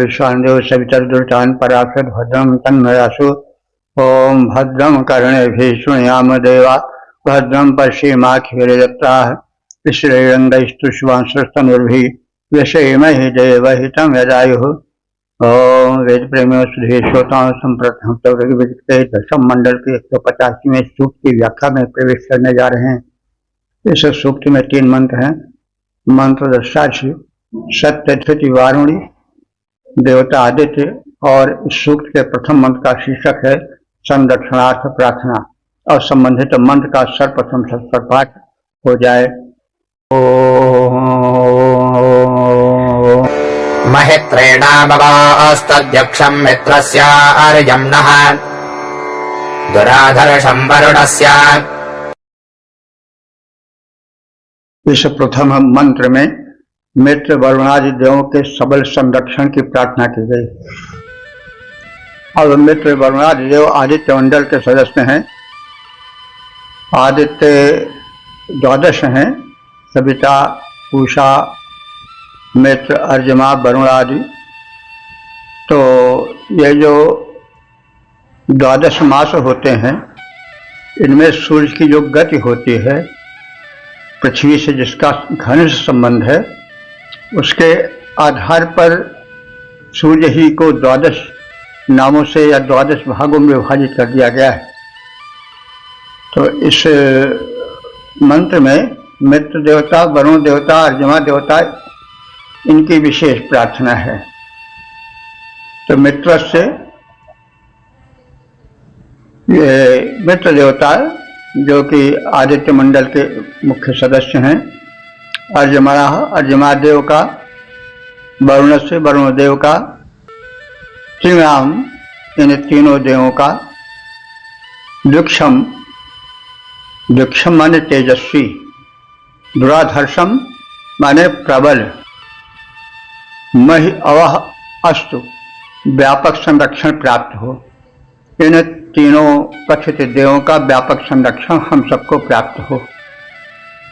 विश्वान्देव सवितर्दुर्तान् पराशर भद्रं तन्मयासु। ओम भद्रं कर्णेभिः शृणुयाम देवा भद्रं पश्येमाक्षिभिर्यजत्राः श्रीरङ्गैस्तुष्वांसस्तनुर्भिः व्यसेमहि देवहितं यदायुः। ओम वेद प्रेमियों सुधीर श्रोताओं संप्रथम के दशम मंडल के 185वें सूक्त की व्याख्या में प्रवेश करने जा रहे हैं। इस सूक्त में 3 मंत्र हैं। मंत्र दृष्टाक्षी सत्य स्थिति वारुणी देवता आदित्य, और इस सूक्त के प्रथम मंत्र का शीर्षक है संरक्षणार्थ प्रार्थना, और संबंधित मंत्र का सर्वप्रथम सत्पर पाठ हो जाए। महित्रेणामवास्तध्यक्षं मित्रस्य अर्यम्नः दुराधर्षं वरुणस्य। इस प्रथम मंत्र में मित्र वरुणादि देवों के सबल संरक्षण की प्रार्थना की गई। और मित्र वरुणादि देव आदित्य मंडल के सदस्य हैं। आदित्य 12 हैं, सविता, पूषा, मित्र, अर्यमा, वरुण आदि। तो ये जो 12 मास होते हैं, इनमें सूर्य की जो गति होती है, पृथ्वी से जिसका घनिष्ठ संबंध है, उसके आधार पर सूर्य ही को 12 नामों से या 12 भागों में विभाजित कर दिया गया है। तो इस मंत्र में मित्र देवता, वरुण देवता, अर्यमा देवता, इनकी विशेष प्रार्थना है। तो मित्र से ये मित्र देवता जो कि आदित्य मंडल के मुख्य सदस्य हैं, अर्यमा देव का, वरुण से वरुण देव का, त्रिनाम इन तीनों देवों का, दुक्षम माने तेजस्वी, दुराधर्षम माने प्रबल, महि अवह अस्तु व्यापक संरक्षण प्राप्त हो। इन तीनों कथित देवों का व्यापक संरक्षण हम सबको प्राप्त हो।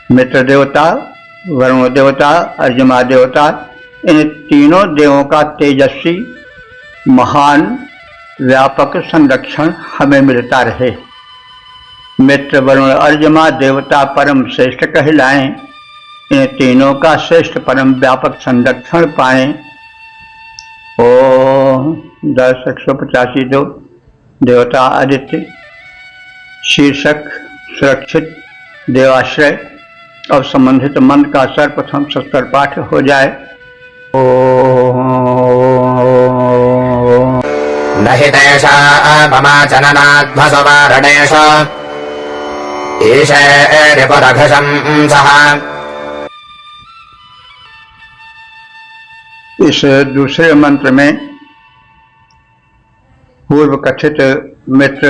मित्र देवता, वरुण देवता, अर्यमा देवता, इन तीनों देवों का तेजस्वी महान व्यापक संरक्षण हमें मिलता रहे। मित्र वरुण अर्यमा देवता परम श्रेष्ठ कहलाएं, इन तीनों का श्रेष्ठ परम व्यापक संरक्षण पाए। ओम 10:185 देवता आदित्य, शीर्षक सुरक्षित देवाश्रय, और संबंधित मंत्र का सर्वप्रथम सत्तर पाठ हो जाए। नहि तेषा ममाचननाध्वसवारणेष ईशेरिपुरघशं सः। इस दूसरे मंत्र में पूर्व कथित मित्र,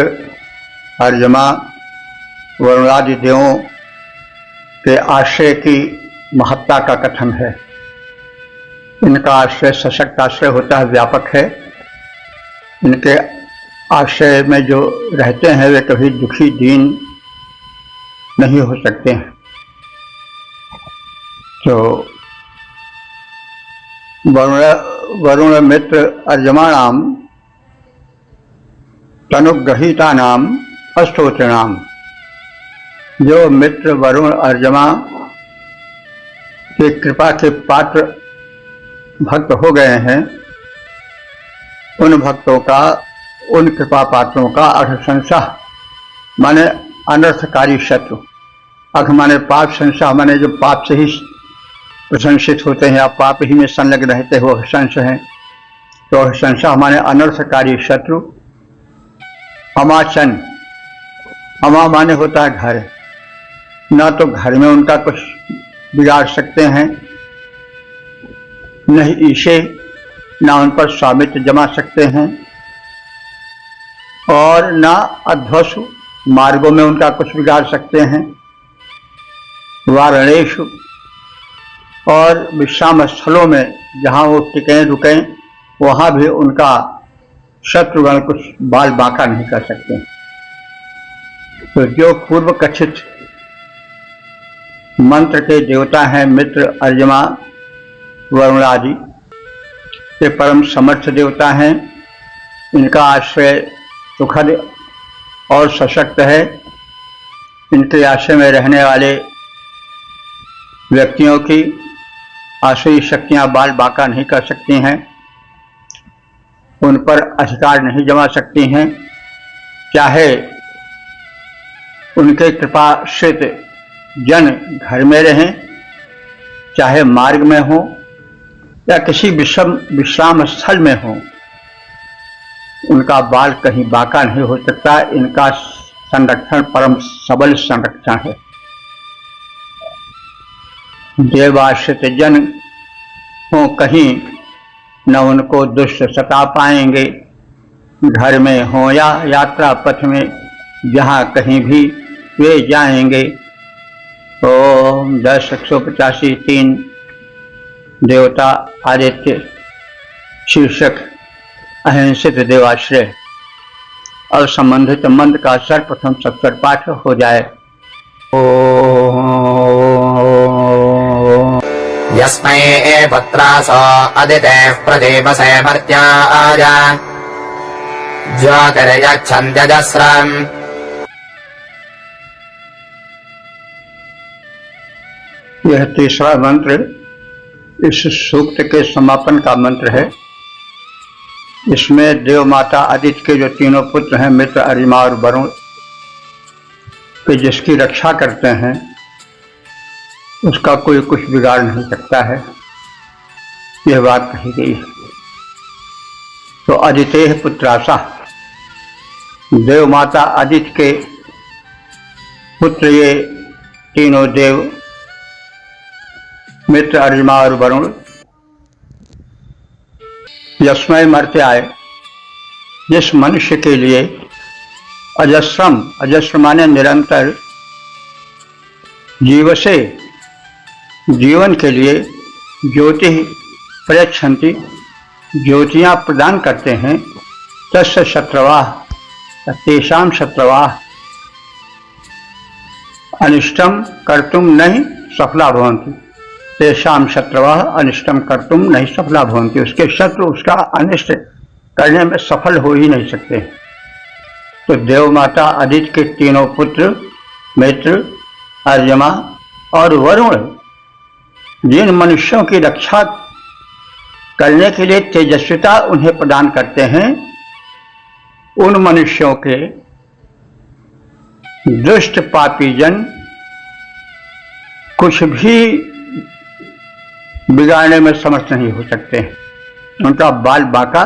अर्यमा, वरुणादि देवों के आश्रय की महत्ता का कथन है। इनका आश्रय सशक्त आश्रय होता है, व्यापक है। इनके आश्रय में जो रहते हैं वे कभी दुखी दीन नहीं हो सकते हैं। तो वरुण मित्र अर्यमाणाम तनुग्रहीतानाम अस्तोत्रणाम। जो मित्र वरुण अर्यमा के कृपा के पात्र भक्त हो गए हैं, उन भक्तों का, उन कृपा पात्रों का अर्थ संशय माने अनर्थकारी शत्रु, अर्थ माने पाप, संशय माने जो पाप से ही प्रशंसित होते हैं, आप पाप ही में संलग्न रहते हो, संशय है। तो संशय माने अनर्थकारी शत्रु। अमाचन, अमा माने होता है घर, ना तो घर में उनका कुछ बिगाड़ सकते हैं, नहीं ईशे, ना उन पर स्वामित्व जमा सकते हैं, और ना अध्वसु, मार्गों में उनका कुछ बिगाड़ सकते हैं। वारणेशु, और विश्राम स्थलों में जहाँ वो टिकें रुकें, वहाँ भी उनका शत्रुगण कुछ बाल बांका नहीं कर सकते। तो जो पूर्व कथित मंत्र के देवता हैं मित्र, अर्यमा, वरुण आदि, ये परम समर्थ देवता हैं। इनका आश्रय सुखद और सशक्त है। इनके आश्रय में रहने वाले व्यक्तियों की आसुरी शक्तियां बाल बांका नहीं कर सकती हैं, उन पर अधिकार नहीं जमा सकती हैं। चाहे उनके कृपाश्रित जन घर में रहें, चाहे मार्ग में हो या किसी विश्राम स्थल में हो, उनका बाल कहीं बांका नहीं हो सकता। इनका संरक्षण परम सबल संरक्षण है। देवाश्रित जन हो कहीं न उनको दुष्ट सता पाएंगे। घर में हो या यात्रा पथ में, जहाँ कहीं भी वे जाएंगे। ओम 10:185 3 देवता आदित्य शीर्षक अहिंसित देवाश्रय। और संबंधित मंत्र का सर्वप्रथम सत्वर पाठ हो जाए। यस्मै पुत्रासो अदितेः प्रदीपसे मर्त्याय ज्योतिर्यच्छन्त्यजस्रम्। यह तीसरा मंत्र इस सूक्त के समापन का मंत्र है। इसमें देव माता आदित्य के जो तीनों पुत्र हैं, मित्र, अरिमा और वरुण, के जिसकी रक्षा करते हैं उसका कोई कुछ बिगाड़ नहीं सकता है, यह बात कही गई है। तो आदित्य पुत्रासा, देव माता आदित्य के पुत्र ये तीनों देव, मित्र, अरिमा और वरुण। यस्मै मर्त्याय, जिस मनुष्य के लिए अजस्रम, अजस्र माने निरंतर, जीव से जीवन के लिए ज्योति प्रयच्छन्ति, ज्योतियां प्रदान करते हैं। तस्य शत्रवाः, तेषां शत्रवाः अनिष्टम कर्तुम नहीं सफला भवन्ति। तेषां शत्रवाः अनिष्टम कर्तुम नहीं सफला भवन्ति। उसके शत्रु उसका अनिष्ट करने में सफल हो ही नहीं सकते। तो देव माता आदित्य के तीनों पुत्र, मित्र, अर्यमा और वरुण, जिन मनुष्यों की रक्षा करने के लिए तेजस्विता उन्हें प्रदान करते हैं, उन मनुष्यों के दुष्ट पापी जन कुछ भी बिगाड़ने में समर्थ नहीं हो सकते हैं, उनका बाल बांका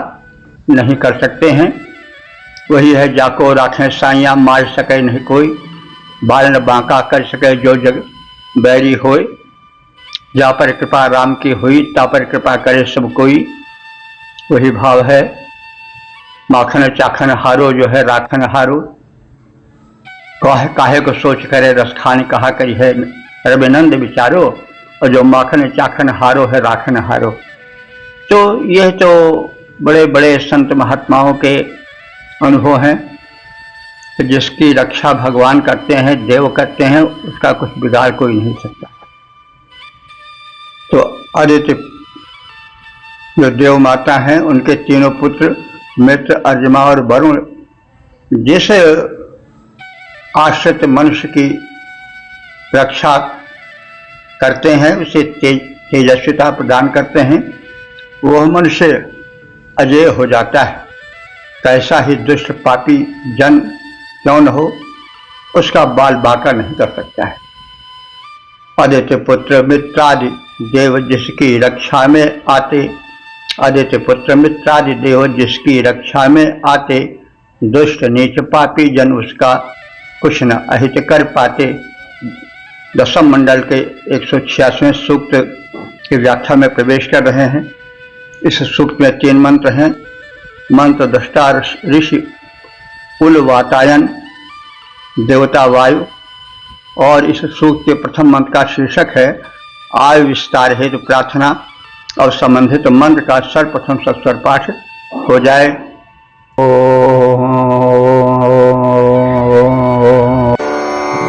नहीं कर सकते हैं। वही है, जाको राखें साइयां, मार सके नहीं कोई, बाल न बांका कर सके जो जग बैरी होए। जा पर कृपा राम की हुई, ता पर कृपा करे सब कोई। वही भाव है। माखन चाखन हारो जो है राखन हारो, काहे को सोच करे रस खान कहा करी है रविनंद विचारो। और जो माखन चाखन हारो है राखन हारो। तो यह तो बड़े बड़े संत महात्माओं के अनुभव हैं कि जिसकी रक्षा भगवान करते हैं, देव करते हैं, उसका कुछ बिगाड़ कोई नहीं सकता। तो आदित्य जो देव माता हैं, उनके तीनों पुत्र, मित्र, अर्यमा और वरुण, जिस आश्रित मनुष्य की रक्षा करते हैं, उसे तेजस्विता प्रदान करते हैं, वह मनुष्य अजय हो जाता है। कैसा ही दुष्ट पापी जन क्यों न हो, उसका बाल बांका नहीं कर सकता है। आदित्य पुत्र मित्रादि देव जिसकी रक्षा में आते, आदित्य पुत्र मित्रादि देव जिसकी रक्षा में आते, दुष्ट नीच पापी जन उसका कुछ न अहित कर पाते। दशम मंडल के 186वें सूक्त की व्याख्या में प्रवेश कर रहे हैं। इस सूक्त में 3 मंत्र हैं। मंत्र दृष्टा ऋषि कुल वातायन देवता वायु, और इस सूक्त के प्रथम मंत्र का शीर्षक है आयु विस्तार हेतु प्रार्थना। और संबंधित मंत्र का सर्वप्रथम सस्वर पाठ हो जाए।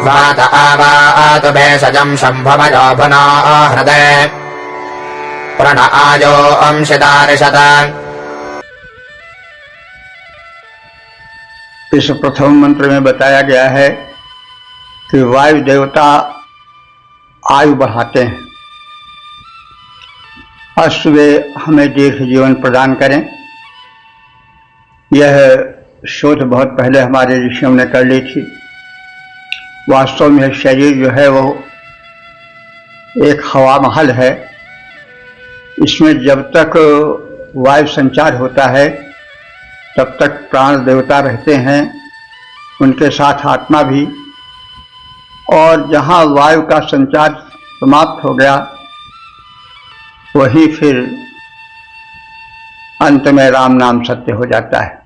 वात आवात भेषजं शम्भमयो भुनो हृदय प्रण आयो अंशदारिषत। इस प्रथम मंत्र में बताया गया है कि वायु देवता आयु बढ़ाते हैं, अश्व वे हमें दीर्घ जीवन प्रदान करें। यह शोध बहुत पहले हमारे ऋषियों ने कर ली थी। वास्तव में शरीर जो है वो एक हवा महल है। इसमें जब तक वायु संचार होता है तब तक प्राण देवता रहते हैं, उनके साथ आत्मा भी। और जहाँ वायु का संचार समाप्त हो गया वही फिर अंत में राम नाम सत्य हो जाता है।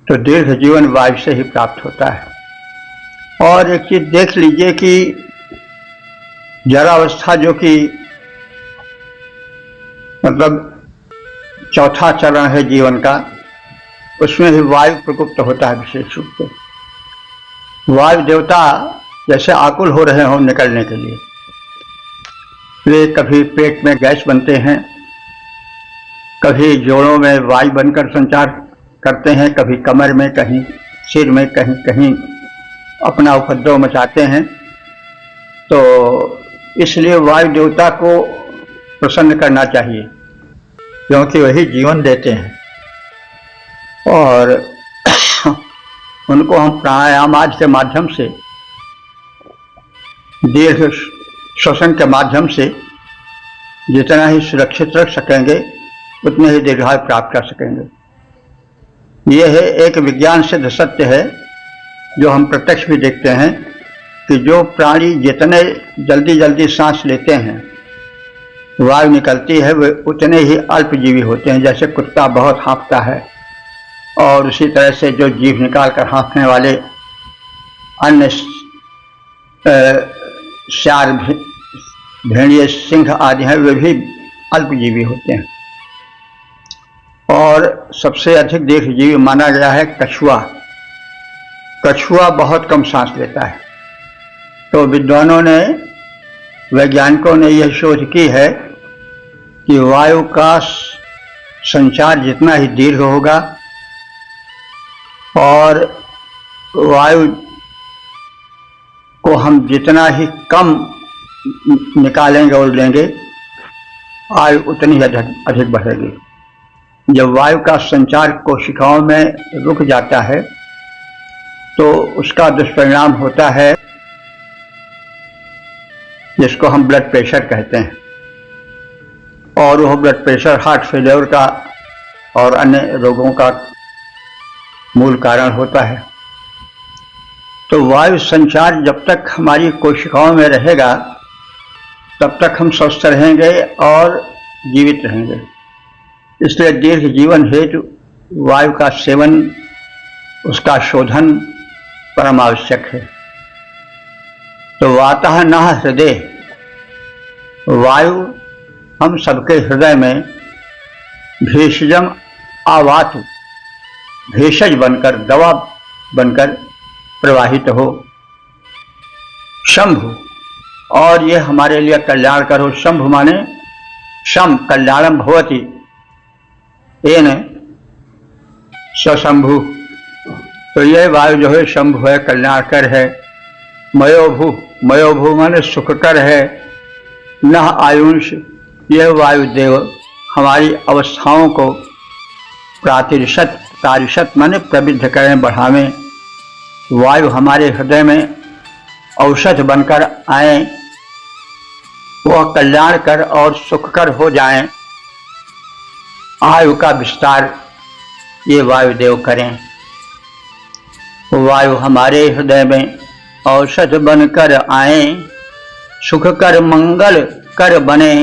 तो दीर्घ जीवन वायु से ही प्राप्त होता है। और एक चीज देख लीजिए कि जरावस्था जो कि मतलब चौथा चरण है जीवन का, उसमें भी वायु प्रकोप होता है विशेष रूप से। वायु देवता जैसे आकुल हो रहे हों निकलने के लिए, वे कभी पेट में गैस बनते हैं, कभी जोड़ों में वायु बनकर संचार करते हैं, कभी कमर में, कहीं सिर में, कहीं कहीं अपना उपद्रव मचाते हैं। तो इसलिए वायु देवता को प्रसन्न करना चाहिए, क्योंकि वही जीवन देते हैं। और उनको हम प्राणायाम आदि के माध्यम से, दीर्घ श्वसन के माध्यम से जितना ही सुरक्षित रख सकेंगे उतने ही दीर्घायु प्राप्त कर सकेंगे। यह है एक विज्ञान सिद्ध सत्य है जो हम प्रत्यक्ष भी देखते हैं कि जो प्राणी जितने जल्दी जल्दी सांस लेते हैं, वायु निकलती है, वे उतने ही अल्पजीवी होते हैं। जैसे कुत्ता बहुत हाँफता है और उसी तरह से जो जीभ निकाल कर हाँफने वाले अन्य श्यार, भेड़िए, सिंह आदि हैं, वे भी अल्पजीवी होते हैं। और सबसे अधिक दीर्घजीवी माना गया है कछुआ। कछुआ बहुत कम सांस लेता है। तो विद्वानों ने, वैज्ञानिकों ने यह शोध की है कि वायु का संचार जितना ही दीर्घ होगा और वायु को हम जितना ही कम निकालेंगे और लेंगे, आयु उतनी ही अधिक बढ़ेगी। जब वायु का संचार कोशिकाओं में रुक जाता है तो उसका दुष्परिणाम होता है जिसको हम ब्लड प्रेशर कहते हैं। और वह ब्लड प्रेशर हार्ट फेलियर का और अन्य रोगों का मूल कारण होता है। तो वायु संचार जब तक हमारी कोशिकाओं में रहेगा तब तक हम स्वस्थ रहेंगे और जीवित रहेंगे। इसलिए दीर्घ जीवन हेतु वायु का सेवन, उसका शोधन परम आवश्यक है। तो वातः नः हृदय, वायु हम सबके हृदय में भेषजम आवातु, भेषज बनकर, दवा बनकर प्रवाहित हो। शंभु, और ये हमारे लिए कल्याणकर हो। शंभु माने शम कल्याणम भवति, येन स्वशंभु। तो यह वायु जो है शंभु है, कल्याणकर है। मयोभु, मयोभु माने सुखकर है। नः आयुष, यह वायुदेव हमारी अवस्थाओं को प्रातिरिषत, तारिषत माने प्रविद्ध करें, बढ़ावें। वायु हमारे हृदय में औषध बनकर आए, वह कल्याण कर और सुखकर हो जाएं। आयु का विस्तार ये वायुदेव करें। वायु हमारे हृदय में औषध बनकर आए, सुखकर मंगल कर बने,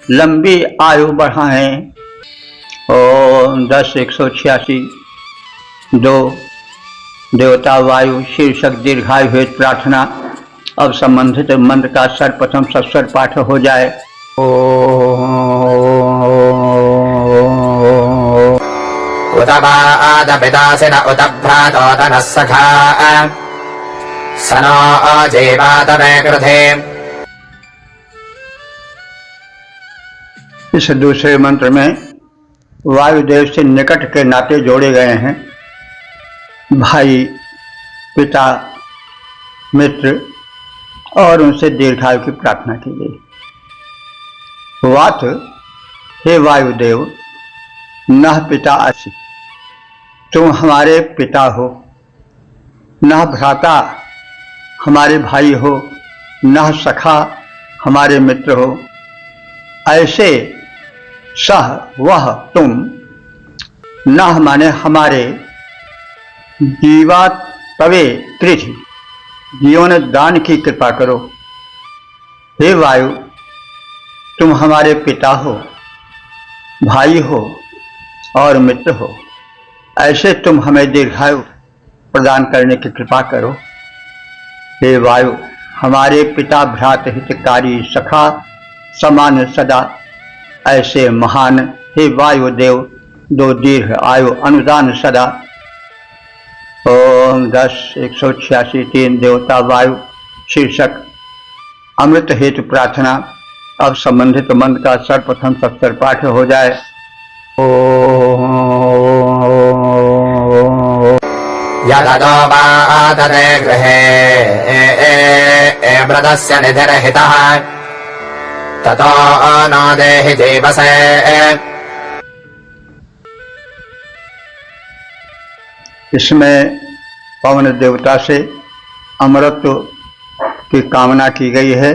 लंबी आयु बढ़ाएं। ओम 10-186 2 देवता वायु शीर्षक दीर्घायु हेतु प्रार्थना। अब संबंधित मंत्र का सर्वप्रथम सस्वर पाठ हो जाए। उत पितासिन उत भ्रातोतनः सखा स नो जेवात मे कृधे इस दूसरे मंत्र में वायुदेव से निकट के नाते जोड़े गए हैं। भाई, पिता, मित्र और उनसे दीर्घायु की प्रार्थना की गई। वात, हे वायुदेव, नः पिता असि, तुम हमारे पिता हो। नः भ्राता, हमारे भाई हो। नः सखा, हमारे मित्र हो। ऐसे सह, वह, तुम, नः माने हमारे, जीवा तवे त्रिधि, जीवन दान की कृपा करो। हे वायु, तुम हमारे पिता हो, भाई हो और मित्र हो। ऐसे तुम हमें दीर्घायु प्रदान करने की कृपा करो। हे वायु, हमारे पिता, भ्रात, हितकारी, सखा समान सदा, ऐसे महान हे वायुदेव, दो दीर्घ आयु अनुदान सदा। ओम 10 186 3 देवता वायु शीर्षक अमृत हेतु प्रार्थना। अब संबंधित मंत्र का सर्वप्रथम सत्तर पाठ हो जाए। यदतो वातते गृहे व्रतस्य निधिरहितः ततो न देहि जीवसे। इसमें पवन देवता से अमरत्व की कामना की गई है।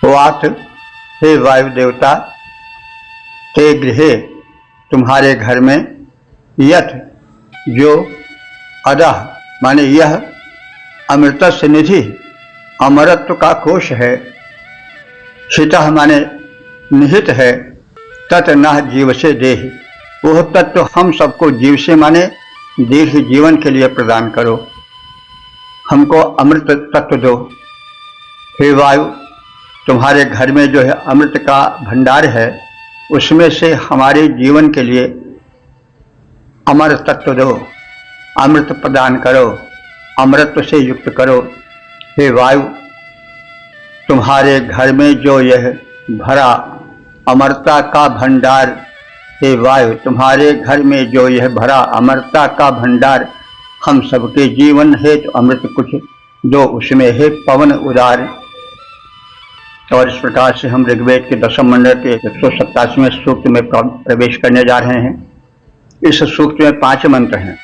वात, हे वायु देवता, ते गृहे, तुम्हारे घर में, यथ, जो, अदह माने यह, अमृतस्य निधि, अमरत्व का कोश है, हितः माने निहित है, तत् न जीव से देहि, वह तत्व हम सबको जीव से माने दीर्घ जीवन के लिए प्रदान करो। हमको अमृत तत्व दो। हे वायु, तुम्हारे घर में जो है अमृत का भंडार है, उसमें से हमारे जीवन के लिए अमर तत्व दो, अमृत प्रदान करो, अमृत से युक्त करो। हे वायु, तुम्हारे घर में जो यह भरा अमरता का भंडार, हे वायु, तुम्हारे घर में जो यह भरा अमरता का भंडार, हम सबके जीवन हेतु अमृत कुछ दो, उसमें है पवन उदार। और इस प्रकार से हम ऋग्वेद के दशम मंडल के 187वें सूक्त में प्रवेश करने जा रहे हैं। इस सूक्त में 5 मंत्र हैं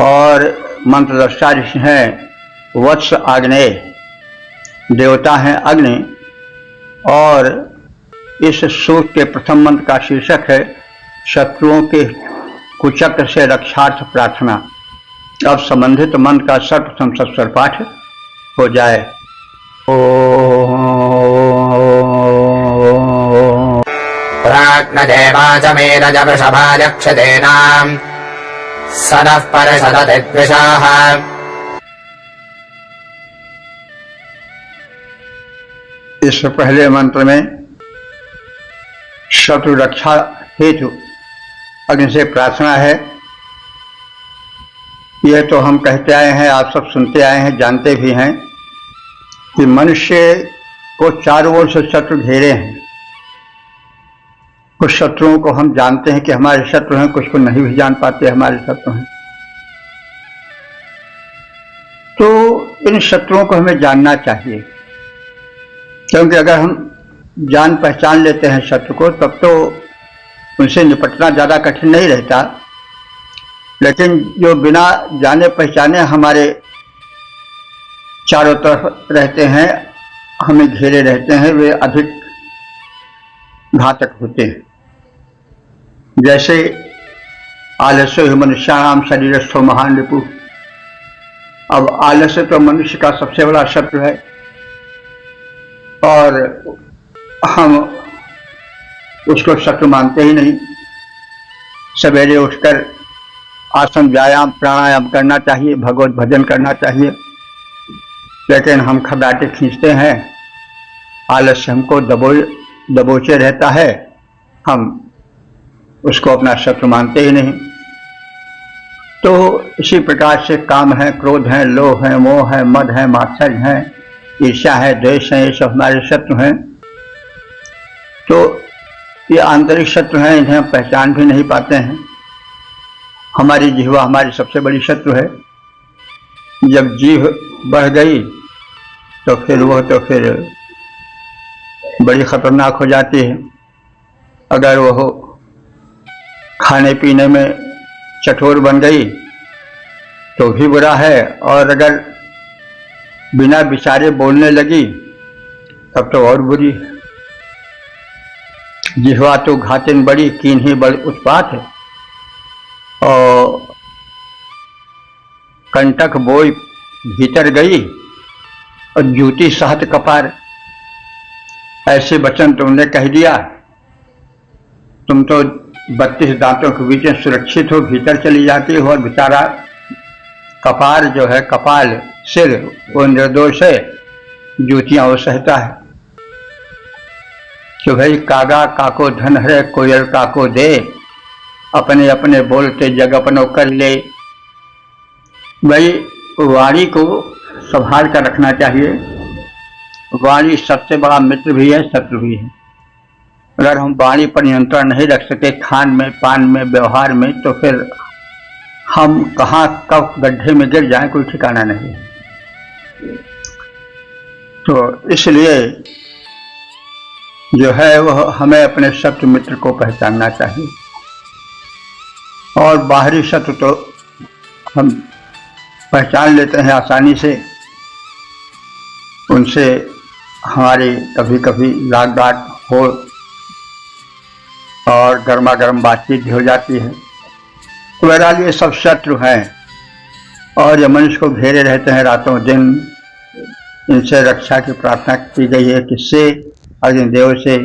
और मंत्र दृष्टा ऋषि हैं वत्स आग्नेय, देवता हैं अग्नि। और इस सूक्त के प्रथम मंत्र का शीर्षक है शत्रुओं के कुचक्र से रक्षार्थ प्रार्थना। अब संबंधित मंत्र का सर्वप्रथम सत्सर पाठ हो जाए। प्राज्ञदेवाचमेरजवृषभायक्षतेनाम् सनः परषदतिद्विषाः। इस पहले मंत्र में शत्रु रक्षा हेतु अग्नि से प्रार्थना है। यह तो हम कहते आए हैं, आप सब सुनते आए हैं, जानते भी हैं कि मनुष्य को चारों ओर से शत्रु घेरे हैं। कुछ शत्रुओं को हम जानते हैं कि हमारे शत्रु हैं, कुछ को नहीं भी जान पाते हमारे शत्रु हैं। तो इन शत्रुओं को हमें जानना चाहिए, क्योंकि अगर हम जान पहचान लेते हैं शत्रु को, तब तो उनसे निपटना ज़्यादा कठिन नहीं रहता। लेकिन जो बिना जाने पहचाने हमारे चारों तरफ रहते हैं, हमें घेरे रहते हैं, वे अधिक घातक होते हैं। जैसे आलस्य मनुष्याणाम शरीरस्थो महान रिपु। अब आलस्य तो मनुष्य का सबसे बड़ा शत्रु है और हम उसको शत्रु मानते ही नहीं। सवेरे उठकर आसन, व्यायाम, प्राणायाम करना चाहिए, भगवत भजन करना चाहिए, लेकिन हम खर्राटे खींचते हैं, आलस्य हमको दबोचे रहता है, हम उसको अपना शत्रु मानते ही नहीं। तो इसी प्रकार से काम है, क्रोध है, लोभ है, मोह है, मद है, मात्सर्य है, ईर्ष्या है, द्वेष है, ये सब हमारे शत्रु हैं। तो ये आंतरिक शत्रु हैं, इन्हें हम पहचान भी नहीं पाते हैं। हमारी जिह्वा हमारी सबसे बड़ी शत्रु है। जब जीभ बढ़ गई तो फिर बड़ी खतरनाक हो जाती है। अगर वो खाने पीने में चटोर बन गई तो भी बुरा है, और अगर बिना विचारे बोलने लगी तब तो और बुरी है। जिह्वा तो घातिन बड़ी, कीन्ही बड़ उत्पात है। और कंटक बोई भीतर गई और जूती सहत कपार, ऐसे वचन तुमने कह दिया। तुम तो 32 दांतों के बीच में सुरक्षित हो, भीतर चली जाती हो, और बेचारा कपार जो है, कपाल, सिर, वो निर्दोष है, जूतियां वो सहता है। कि भाई कागा काको धन है, कोयल काको दे, अपने अपने बोलते जग अपनो कर ले। भाई वाणी को संभाल कर रखना चाहिए। वाणी सबसे बड़ा मित्र भी है, शत्रु भी है। अगर हम वाणी पर नियंत्रण नहीं रख सके, खान में, पान में, व्यवहार में, तो फिर हम कहाँ कब गड्ढे में गिर जाएं, कोई ठिकाना नहीं। तो इसलिए जो है वह हमें अपने शत्रु मित्र को पहचानना चाहिए। और बाहरी शत्रु तो हम पहचान लेते हैं आसानी से, उनसे हमारी कभी कभी लाग डांट हो और गर्मा गर्म बातचीत भी हो जाती है। तो बहरहाल ये सब शत्रु हैं और ये मनुष्य को घेरे रहते हैं रातों दिन। इनसे रक्षा की प्रार्थना की गई है, किससे? अग्निदेव से।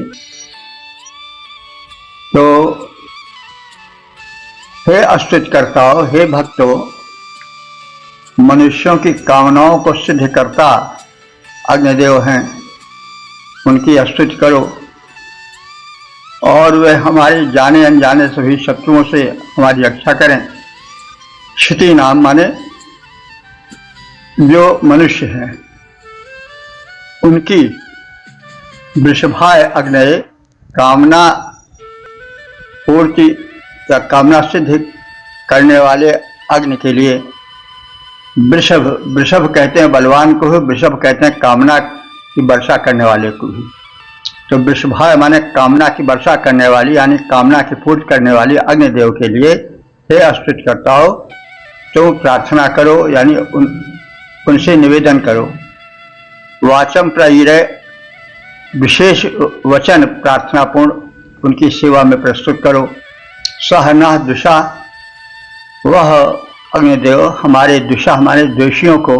तो हे अस्तुतिकर्ताओं, हे भक्तों, मनुष्यों की कामनाओं को सिद्ध करता अग्निदेव हैं, उनकी स्तुति करो और वे हमारे जाने अनजाने सभी शत्रुओं से हमारी रक्षा करें। क्षिति नाम माने जो मनुष्य हैं, उनकी वृषभाय अग्नये, कामना पूर्ति या कामना सिद्ध करने वाले अग्नि के लिए। वृषभ, वृषभ कहते हैं बलवान को, वृषभ कहते हैं कामना की वर्षा करने वाले को भी। तो वृषभाय माने कामना की वर्षा करने वाली, यानी कामना की पूर्ति करने वाली अग्निदेव के लिए हे स्तुतिकर्ताओं, तुम प्रार्थना करो, यानी उनसे निवेदन करो। वाचम प्रईरे, विशेष वचन प्रार्थनापूर्ण उनकी सेवा में प्रस्तुत करो। सह न दुषा, वह अग्निदेव हमारे दुषा, हमारे द्वेषियों को,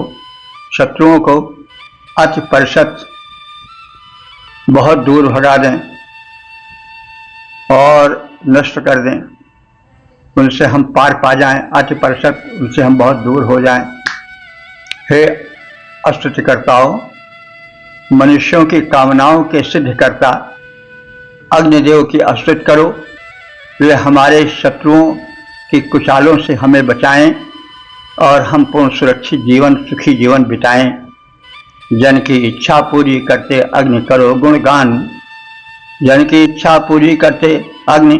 शत्रुओं को अति परिषद बहुत दूर भगा दें और नष्ट कर दें, उनसे हम पार पा जाएं, अति परिषद, उनसे हम बहुत दूर हो जाएं। हे स्तुतिकर्ताओं, मनुष्यों की कामनाओं के सिद्ध करता अग्निदेव की स्तुति करो। वे हमारे शत्रुओं की कुचालों से हमें बचाएं और हम पूर्ण सुरक्षित जीवन, सुखी जीवन बिताएं। जन की इच्छा पूरी करते अग्नि करो गुणगान, जन की इच्छा पूरी करते अग्नि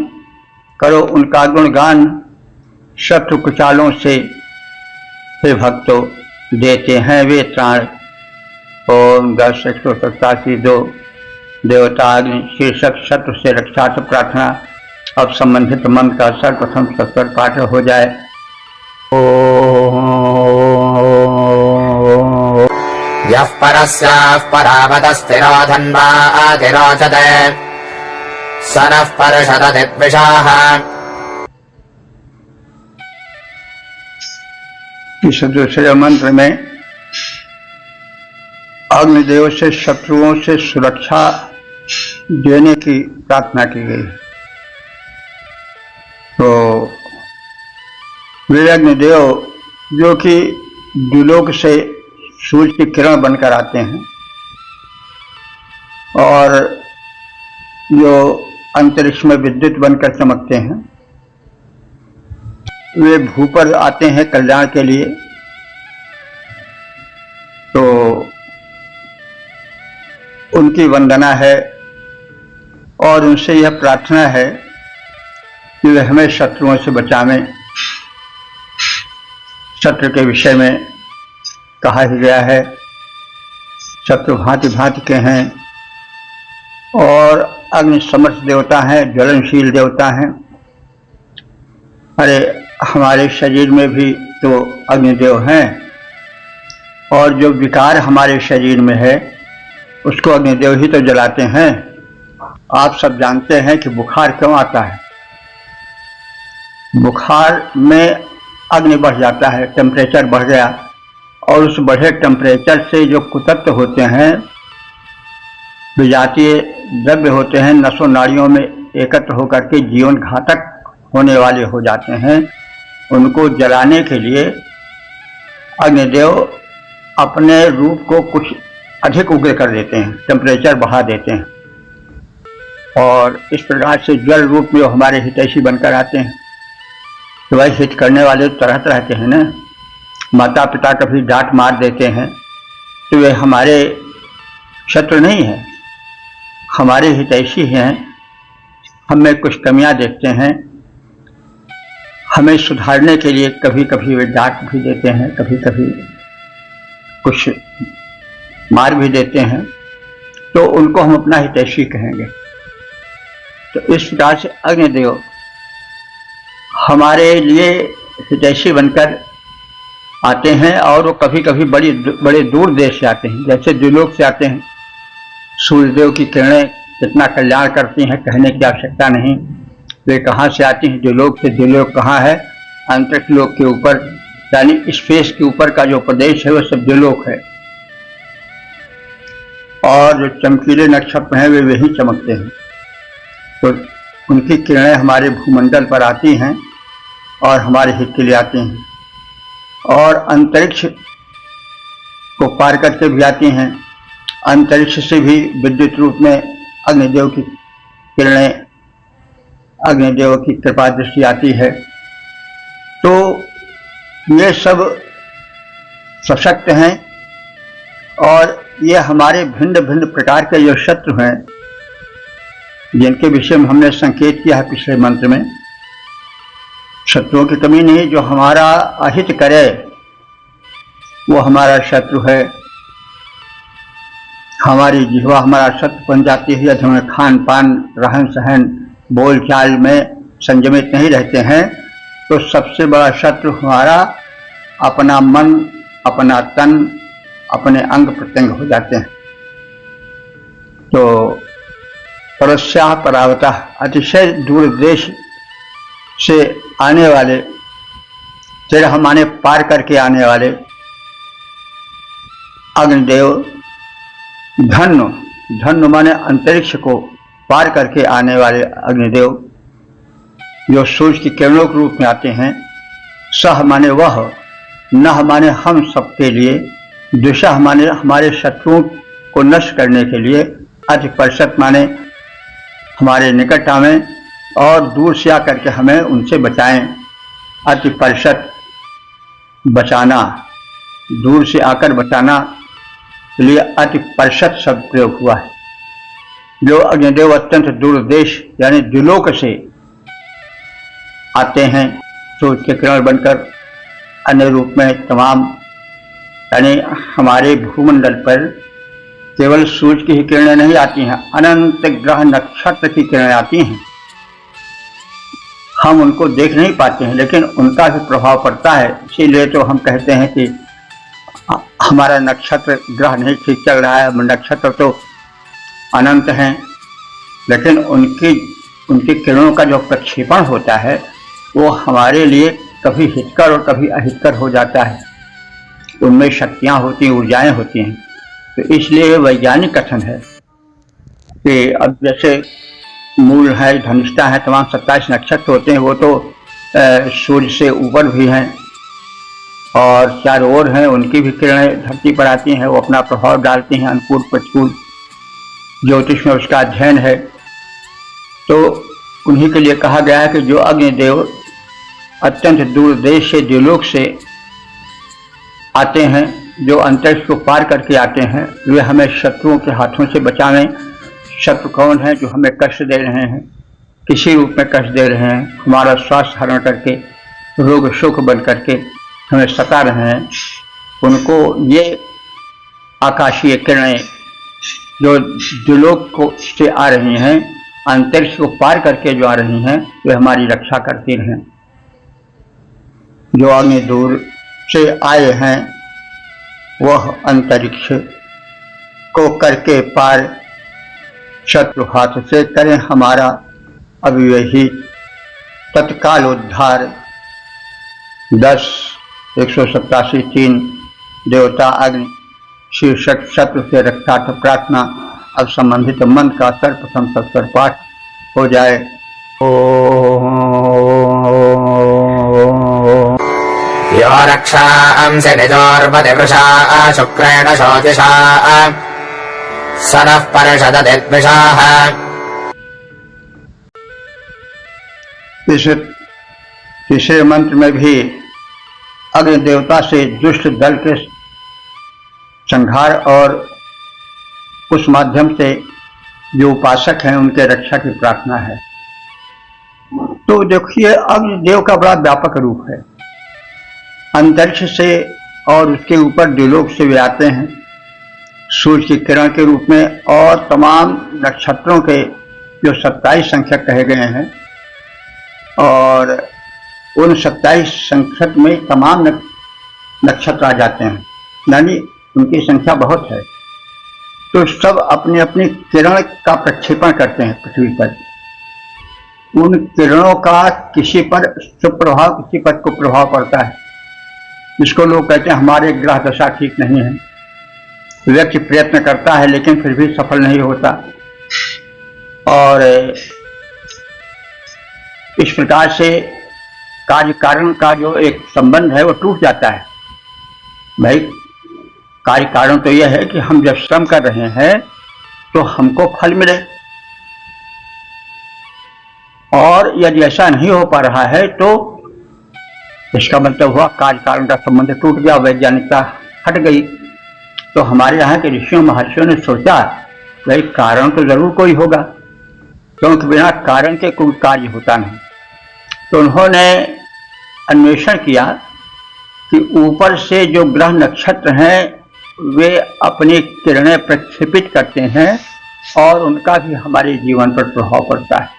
करो उनका गुणगान। शत्रु कुचालों से हे भक्तों देते हैं वे त्राण। ओम 10:187 देवता अग्नि शीर्षक शत्रु से रक्षा प्रार्थना। अब संबंधित मंत्र का सर्वप्रथम सत्तर पाठ हो जाए। यः परस्याः परावतस्थिरो धन्वातिरोचते स नः पर्षदधिद्विषाः। इस दूसरे मंत्र में अग्निदेव से शत्रुओं से सुरक्षा देने की प्रार्थना की गई। तो वे अग्निदेव जो कि द्युलोक से सूर्य की किरण बनकर आते हैं और जो अंतरिक्ष में विद्युत बनकर चमकते हैं, वे भू पर आते हैं कल्याण के लिए। तो उनकी वंदना है और उनसे यह प्रार्थना है कि वे हमें शत्रुओं से बचावें। शत्रु के विषय में कहा ही गया है, शत्रु भांति भांति के हैं और अग्नि समर्थ देवता हैं, ज्वलनशील देवता हैं। अरे हमारे शरीर में भी तो अग्निदेव हैं और जो विकार हमारे शरीर में है उसको अग्निदेव ही तो जलाते हैं। आप सब जानते हैं कि बुखार क्यों आता है। बुखार में अग्नि बढ़ जाता है, टेम्परेचर बढ़ गया और उस बढ़े टेम्परेचर से जो कुतत्व होते हैं, विजातीय द्रव्य होते हैं, नसों नाड़ियों में एकत्र होकर के जीवन घातक होने वाले हो जाते हैं, उनको जलाने के लिए अग्निदेव अपने रूप को कुछ अधिक उग्र कर देते हैं, टेम्परेचर बढ़ा देते हैं और इस प्रकार से जल रूप में हमारे हितैषी बनकर आते हैं। तो वही हित करने वाले तरह तरह के हैं ना। माता पिता कभी डांट मार देते हैं तो वे हमारे शत्रु नहीं हैं, हमारे हितैषी हैं। हमें कुछ कमियां देखते हैं, हमें सुधारने के लिए कभी कभी वे डांट भी देते हैं, कभी कभी कुछ मार भी देते हैं, तो उनको हम अपना हितैषी कहेंगे। तो इस प्रकार से अग्निदेव हमारे लिए हितैषी बनकर आते हैं और वो कभी कभी बड़े दूर देश से आते हैं, जैसे द्विलोक से आते हैं। सूर्यदेव की किरणें कितना कल्याण करती हैं, कहने की आवश्यकता नहीं। वे कहाँ से आती हैं? द्विलोक से। द्विलोक कहाँ है? अंतरिक्ष लोक के ऊपर, यानी स्पेस के ऊपर का जो प्रदेश है वो सब द्विलोक है। और जो चमकीले नक्षत्र हैं वे वही चमकते हैं, तो उनकी किरणें हमारे भूमंडल पर आती हैं और हमारे हित के लिए आती हैं और अंतरिक्ष को पार करके भी आती हैं। अंतरिक्ष से भी विद्युत रूप में अग्निदेव की किरणें, अग्निदेव की कृपा दृष्टि आती है। तो ये सब सशक्त हैं और ये हमारे भिन्न भिन्न प्रकार के जो शत्रु हैं, जिनके विषय में हमने संकेत किया है पिछले मंत्र में। शत्रुओं की कमी नहीं, जो हमारा अहित करे वो हमारा शत्रु है। हमारी जिह्वा हमारा शत्रु बन जाती है यदि हमें खान पान, रहन सहन, बोल चाल में संयमित नहीं रहते हैं, तो सबसे बड़ा शत्रु हमारा अपना मन, अपना तन, अपने अंग प्रत्यंग हो जाते हैं। तो परस्या परावता, अतिशय दूर देश से आने वाले, तेरह माने पार करके आने वाले अग्निदेव, धन्य माने अंतरिक्ष को पार करके आने वाले अग्निदेव, जो सूर्य की किरणों के रूप में आते हैं। सह माने वह, नह माने हम सबके लिए, द्विषः माने हमारे शत्रुओं को नष्ट करने के लिए, अति परिषद माने हमारे निकट आवें और दूर से आकर के हमें उनसे बचाएं। अति परिषद बचाना, दूर से आकर बचाना के लिए अति परिषद शब्द प्रयोग हुआ है। जो अग्निदेव अत्यंत दूर देश यानी द्विलोक से आते हैं, सूर्य के किरण बनकर अन्य रूप में तमाम, यानी हमारे भूमंडल पर केवल सूर्य की ही किरणें नहीं आती हैं, अनंत ग्रह नक्षत्र की किरणें आती हैं। हम उनको देख नहीं पाते हैं लेकिन उनका भी प्रभाव पड़ता है। इसीलिए तो हम कहते हैं कि हमारा नक्षत्र ग्रह नहीं ठीक चल रहा है। नक्षत्र तो अनंत हैं लेकिन उनकी किरणों का जो प्रक्षेपण होता है वो हमारे लिए कभी हितकर और कभी अहितकर हो जाता है। उनमें शक्तियाँ होती हैं, ऊर्जाएं होती हैं। तो इसलिए वैज्ञानिक कथन है कि अब जैसे मूल है, धनिष्ठा है, तमाम 27 नक्षत्र होते हैं, वो तो सूर्य से ऊपर भी हैं और चारों ओर हैं। उनकी भी किरणें धरती पर आती हैं, वो अपना प्रभाव डालती हैं। अनुकूल प्रतिकूल ज्योतिष में उसका अध्ययन है। तो उन्हीं के लिए कहा गया है कि जो अग्निदेव अत्यंत दूर देश से, द्विलोक से आते हैं जो अंतरिक्ष को पार करके आते हैं वे हमें शत्रुओं के हाथों से बचावें। शत्रु कौन है जो हमें कष्ट दे रहे हैं, किसी रूप में कष्ट दे रहे हैं, हमारा स्वास्थ्य हरण करके रोग शोक बन करके हमें सता रहे हैं, उनको ये आकाशीय किरणें जो द्युलोक को से आ रही हैं, अंतरिक्ष को पार करके जो आ रही हैं, वे हमारी रक्षा करती रहें। जो अग्नि दूर से आए हैं वह अंतरिक्ष को करके पार शत्रु हाथ से करें हमारा अविवही तत्काल उद्धार। 10:187-3 देवता अग्नि शीर्षक शत्रु से रक्षार्थ प्रार्थना। अब संबंधित मंत्र का सर्वप्रथम सत्तर पाठ हो जाए। यो रक्षांसि निजोर्पतिवृषा शुक्रेण शोतिषा स नः पर्षददिद्विषाः। इस तीसरे मंत्र में भी अग्नि देवता से दुष्ट दल के संहार और उस माध्यम से जो उपासक हैं उनके रक्षा की प्रार्थना है। तो देखिए अग्नि देव का बड़ा व्यापक रूप है। अंतरिक्ष से और उसके ऊपर द्युलोक से वे आते हैं सूर्य की किरण के रूप में, और तमाम नक्षत्रों के जो 27 संख्यक कहे गए हैं, और उन 27 संख्यक में तमाम नक्षत्र आ जाते हैं, यानी उनकी संख्या बहुत है। तो सब अपनी अपनी किरण का प्रक्षेपण करते हैं पृथ्वी पर। उन किरणों का किसी पर शुभ प्रभाव, किसी पर कुप्रभाव पड़ता है। जिसको लोग कहते हैं हमारे ग्रह दशा ठीक नहीं है। व्यक्ति प्रयत्न करता है लेकिन फिर भी सफल नहीं होता, और इस प्रकार से कार्य कारण का जो एक संबंध है वो टूट जाता है। भाई कार्य कारण तो यह है कि हम जब श्रम कर रहे हैं तो हमको फल मिले, और यदि ऐसा नहीं हो पा रहा है तो इसका मतलब हुआ कार्य कारण का संबंध टूट गया, वैज्ञानिकता हट गई। तो हमारे यहाँ के ऋषियों महर्षियों ने सोचा भाई कारण तो जरूर कोई होगा, क्योंकि बिना कारण के कोई कार्य होता नहीं। तो उन्होंने अन्वेषण किया कि ऊपर से जो ग्रह नक्षत्र हैं वे अपनी किरणें प्रक्षेपित करते हैं और उनका भी हमारे जीवन पर प्रभाव पड़ता है।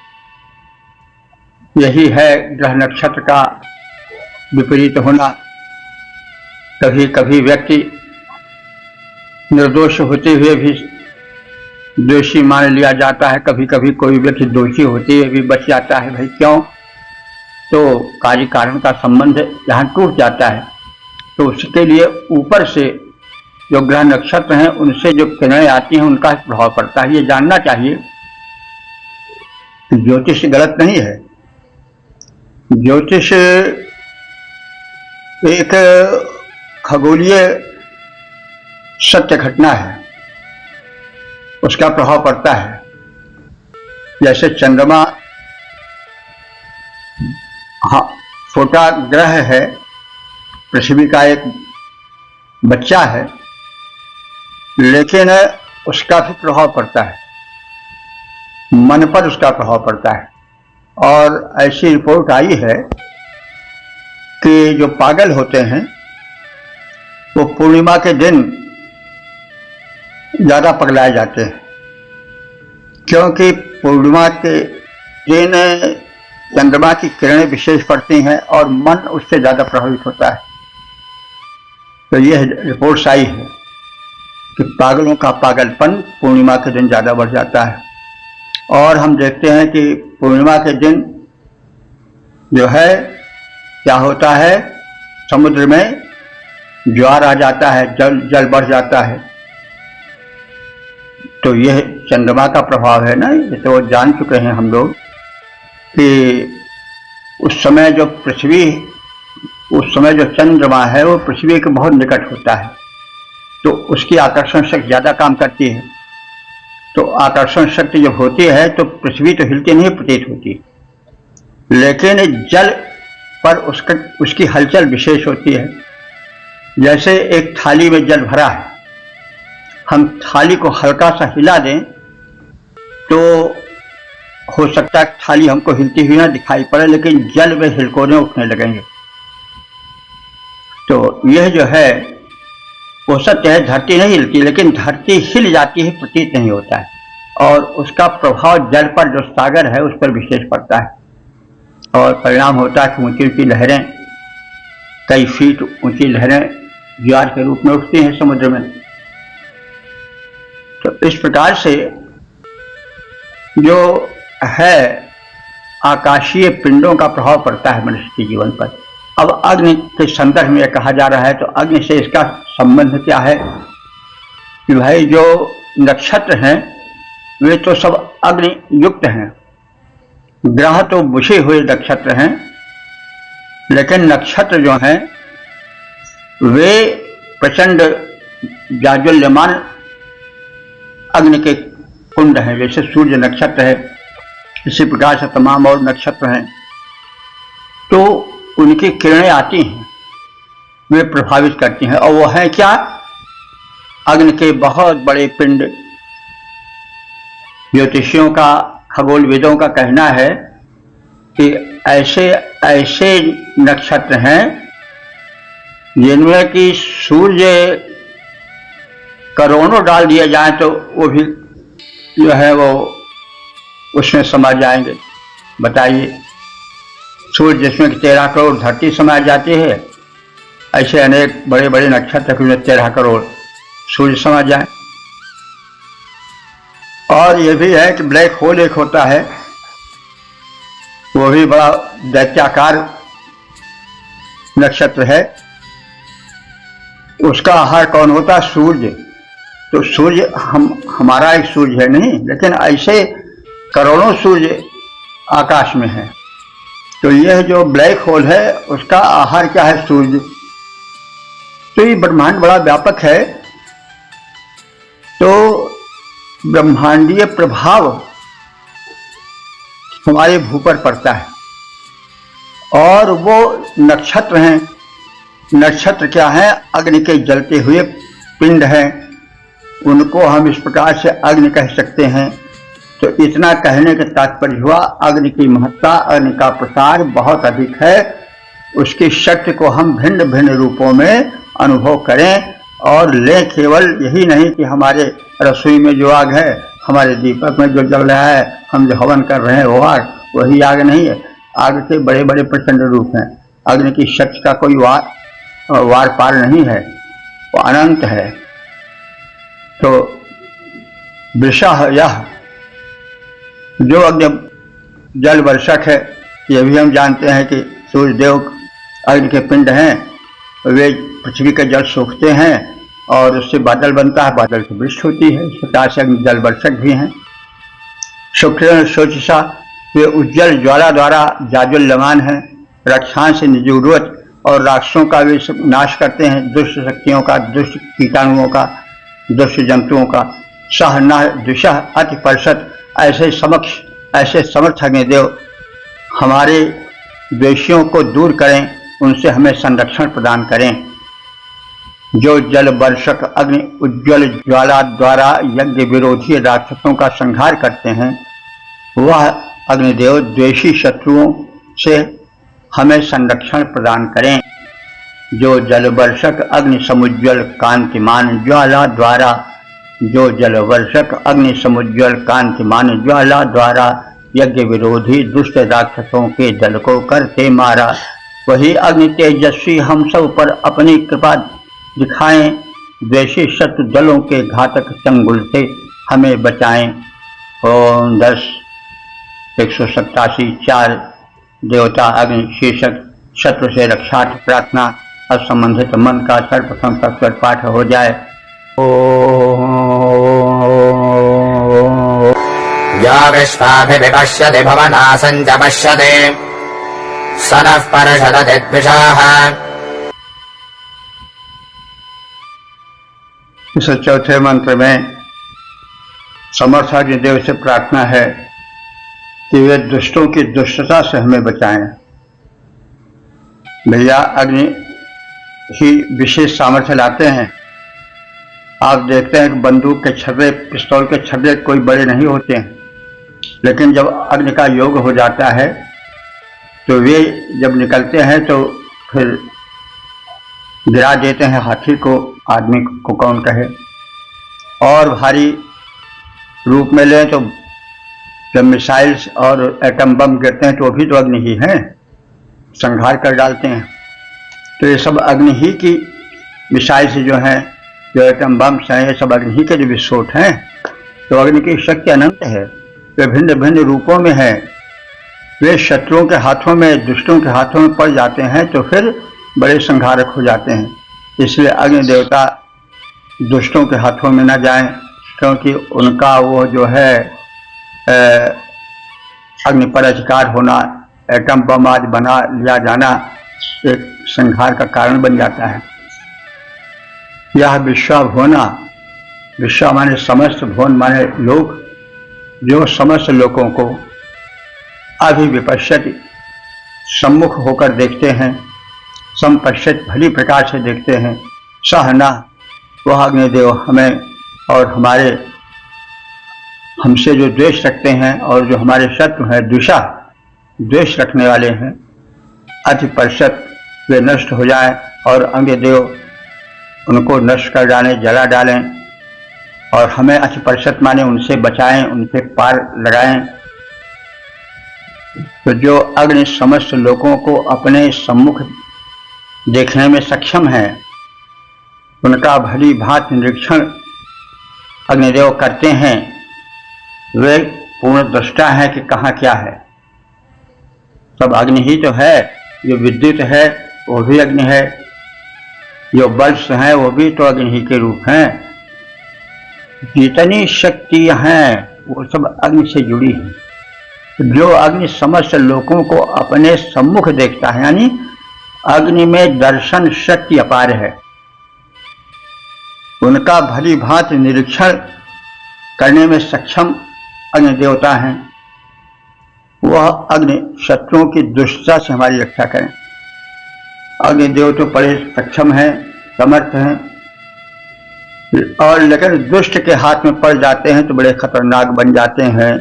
यही है ग्रह नक्षत्र का विपरीत होना। कभी कभी व्यक्ति निर्दोष होते हुए भी दोषी मान लिया जाता है, कभी कभी कोई व्यक्ति दोषी होते हुए भी बच जाता है। भाई क्यों? तो कार्य कारण का संबंध यहाँ टूट जाता है। तो उसके लिए ऊपर से जो ग्रह नक्षत्र हैं उनसे जो किरणें आती हैं उनका प्रभाव पड़ता है। ये जानना चाहिए कि ज्योतिष गलत नहीं है। ज्योतिष एक खगोलीय सत्य घटना है, उसका प्रभाव पड़ता है। जैसे चंद्रमा छोटा ग्रह है, पृथ्वी का एक बच्चा है, लेकिन उसका भी प्रभाव पड़ता है, मन पर उसका प्रभाव पड़ता है। और ऐसी रिपोर्ट आई है कि जो पागल होते हैं वो पूर्णिमा के दिन ज्यादा पगलाए जाते हैं, क्योंकि पूर्णिमा के दिन चंद्रमा की किरणें विशेष पड़ती हैं और मन उससे ज्यादा प्रभावित होता है। तो यह रिपोर्ट्स आई है कि पागलों का पागलपन पूर्णिमा के दिन ज्यादा बढ़ जाता है। और हम देखते हैं कि पूर्णिमा के दिन जो है क्या होता है, समुद्र में ज्वार आ जाता है, जल बढ़ जाता है। तो यह चंद्रमा का प्रभाव है ना। ये तो जान चुके हैं हम लोग कि उस समय जो चंद्रमा है वो पृथ्वी के बहुत निकट होता है, तो उसकी आकर्षण शक्ति ज्यादा काम करती है। तो आकर्षण शक्ति जब होती है तो पृथ्वी तो हिलती नहीं प्रतीत होती, लेकिन जल पर उसकी हलचल विशेष होती है। जैसे एक थाली में जल भरा है, हम थाली को हल्का सा हिला दें तो हो सकता है थाली हमको हिलती हुई ना दिखाई पड़े, लेकिन जल में हिलकोरे उठने लगेंगे। तो यह जो है वो सत्य है, धरती नहीं हिलती, लेकिन धरती हिल जाती है प्रतीत नहीं होता है, और उसका प्रभाव जल पर, जो सागर है, उस पर विशेष पड़ता है, और परिणाम होता है कि ऊंची ऊंची लहरें, कई फीट ऊंची लहरें ज्वार के रूप में उठती हैं समुद्र में। तो इस प्रकार से जो है आकाशीय पिंडों का प्रभाव पड़ता है मनुष्य के जीवन पर। अब अग्नि के संदर्भ में कहा जा रहा है, तो अग्नि से इसका संबंध क्या है कि भाई जो नक्षत्र हैं वे तो सब अग्नि युक्त हैं, ग्रह तो बुझे हुए नक्षत्र हैं, लेकिन नक्षत्र जो हैं वे प्रचंड जाज्वल्यमान अग्नि के कुंड हैं। जैसे सूर्य नक्षत्र है, इसी प्रकार से तमाम और नक्षत्र हैं, तो उनकी किरणें आती हैं, वे प्रभावित करती हैं, और वो है क्या, अग्नि के बहुत बड़े पिंड। ज्योतिषियों का, खगोलविदों का कहना है कि ऐसे ऐसे नक्षत्र हैं जिनमें कि सूर्य करोड़ों डाल दिए जाए तो वो भी जो है वो उसमें समा जाएंगे। बताइए, सूर्य जिसमें कि 13 करोड़ धरती समा जाती है, ऐसे अनेक बड़े बड़े नक्षत्र में 13 करोड़ सूर्य समा जाए। और ये भी है कि ब्लैक होल एक होता है, वो भी बड़ा दैत्याकार नक्षत्र है। उसका आहार कौन होता है? सूर्य। तो सूर्य हमारा एक सूर्य है नहीं, लेकिन ऐसे करोड़ों सूर्य आकाश में है। तो यह जो ब्लैक होल है उसका आहार क्या है? सूर्य। तो ये ब्रह्मांड बड़ा व्यापक है, तो ब्रह्मांडीय प्रभाव हमारे भू पर पड़ता है। और वो नक्षत्र हैं, नक्षत्र क्या है? अग्नि के जलते हुए पिंड हैं, उनको हम इस प्रकार से अग्नि कह सकते हैं। तो इतना कहने का तात्पर्य हुआ अग्नि की महत्ता, अग्नि का प्रसार बहुत अधिक है, उसकी शक्ति को हम भिन्न भिन्न रूपों में अनुभव करें और लें। केवल यही नहीं कि हमारे रसोई में जो आग है, हमारे दीपक में जो जल रहा है, हम जो हवन कर रहे हैं वो आग, वही आग नहीं है। आग के बड़े बड़े प्रचंड रूप हैं। अग्नि की शक्ति का कोई वार पार नहीं है, वो अनंत है। तो वृषः यह जो अग्नि जल वर्षक है, ये भी हम जानते हैं कि सूर्यदेव अग्नि के पिंड हैं, वे पृथ्वी के जल सूखते हैं और उससे बादल बनता है, बादल से वृष्टि होती है। इस प्रकार से अग्नि जल वर्षक भी हैं। शुक्र शोचिषा, वे उज्जवल ज्वाला द्वारा जाज्वल्यमान हैं। रक्षांश निजुर्वत, और राक्षसों का वे नाश करते हैं, दुष्ट शक्तियों का, दुष्ट कीटाणुओं का, दुष्ट जंतुओं का। सह न दुषः अति परिषद, ऐसे समर्थ अग्निदेव हमारे द्वेषियों को दूर करें, उनसे हमें संरक्षण प्रदान करें। जो जल वर्षक अग्नि उज्ज्वल ज्वाला द्वारा यज्ञ विरोधी राक्षसों का संहार करते हैं, वह अग्निदेव द्वेषी शत्रुओं से हमें संरक्षण प्रदान करें। जो जल वर्षक अग्नि समुज्ज्वल कांतिमान ज्वाला द्वारा, जो जल वर्षक अग्नि समुज्ज्वल कांतिमान ज्वाला द्वारा यज्ञ विरोधी दुष्ट राक्षसों के जल को करते मारा, वही अग्नि तेजस्वी हम सब पर अपनी कृपा दिखाएं। द्वेषी शत्रु दलों के घातक चंगुल से हमें बचाएं। ओम 10 187 4 देवता अग्नि शीर्षक शत्रु से रक्षार्थ प्रार्थना। अब संबंधित मन का सर्वप्रथम सत्वर पाठ हो जाए। या विश्वाभिविपश्यति भवनासं च पश्यति स नः पर्षदति द्विषाः। इस चौथे मंत्र में समर्थ अग्निदेव से प्रार्थना है कि वे दुष्टों की दुष्टता से हमें बचाएं। भैया अग्नि ही विशेष सामर्थ्य लाते हैं। आप देखते हैं कि बंदूक के छर्रे, पिस्तौल के छर्रे कोई बड़े नहीं होते हैं, लेकिन जब अग्नि का योग हो जाता है तो वे जब निकलते हैं तो फिर गिरा देते हैं हाथी को, आदमी को कौन कहे। और भारी रूप में लें तो जब मिसाइल्स और एटम बम गिरते हैं तो भी तो अग्नि ही हैं, संहार कर डालते हैं। तो ये सब अग्नि ही की मिसाइल्स जो हैं, जो एटम बम्स हैं, ये सब अग्नि ही के जो विस्फोट हैं। तो अग्नि की शक्ति अनंत है, वे भिन्न भिन्न रूपों में है। वे शत्रुओं के हाथों में, दुष्टों के हाथों में पड़ जाते हैं तो फिर बड़े संहारक हो जाते हैं। इसलिए अग्नि देवता दुष्टों के हाथों में न जाएं, क्योंकि उनका वो जो है अग्नि पर अधिकार होना, एटम बम आज बना लिया जाना एक संहार का कारण बन जाता है। यह विश्व होना, विश्व माने समस्त, भुवन माने लोक, जो समस्त लोगों को अभिविपश्यति सम्मुख होकर देखते हैं, संपश्यत भली प्रकार से देखते हैं। सहना, वह अग्निदेव हमें और हमारे, हमसे जो द्वेष रखते हैं और जो हमारे शत्रु हैं, द्विषा द्वेष रखने वाले हैं, अति परिषद वे नष्ट हो जाएं और अग्निदेव उनको नष्ट कर डालें, जला डालें और हमें अति परिषद माने उनसे बचाएं, उनसे पार लगाएं। तो जो अग्नि समस्त लोगों को अपने सम्मुख देखने में सक्षम है, उनका भली भांति निरीक्षण अग्निदेव करते हैं। वे पूर्ण दृष्टा है कि कहाँ क्या है। सब अग्नि ही तो है। जो विद्युत है वो भी अग्नि है, जो बल्ब्स हैं वो भी तो अग्नि ही के रूप हैं। जितनी शक्तियां हैं वो सब अग्नि से जुड़ी हैं। जो अग्नि समस्त लोगों को अपने सम्मुख देखता है, यानी अग्नि में दर्शन शक्ति अपार है, उनका भली भांति निरीक्षण करने में सक्षम अग्नि देवता हैं। वह अग्नि शत्रुओं की दुष्टता से हमारी रक्षा करें। अग्निदेव तो बड़े सक्षम हैं, समर्थ हैं, और लेकिन दुष्ट के हाथ में पड़ जाते हैं तो बड़े खतरनाक बन जाते हैं।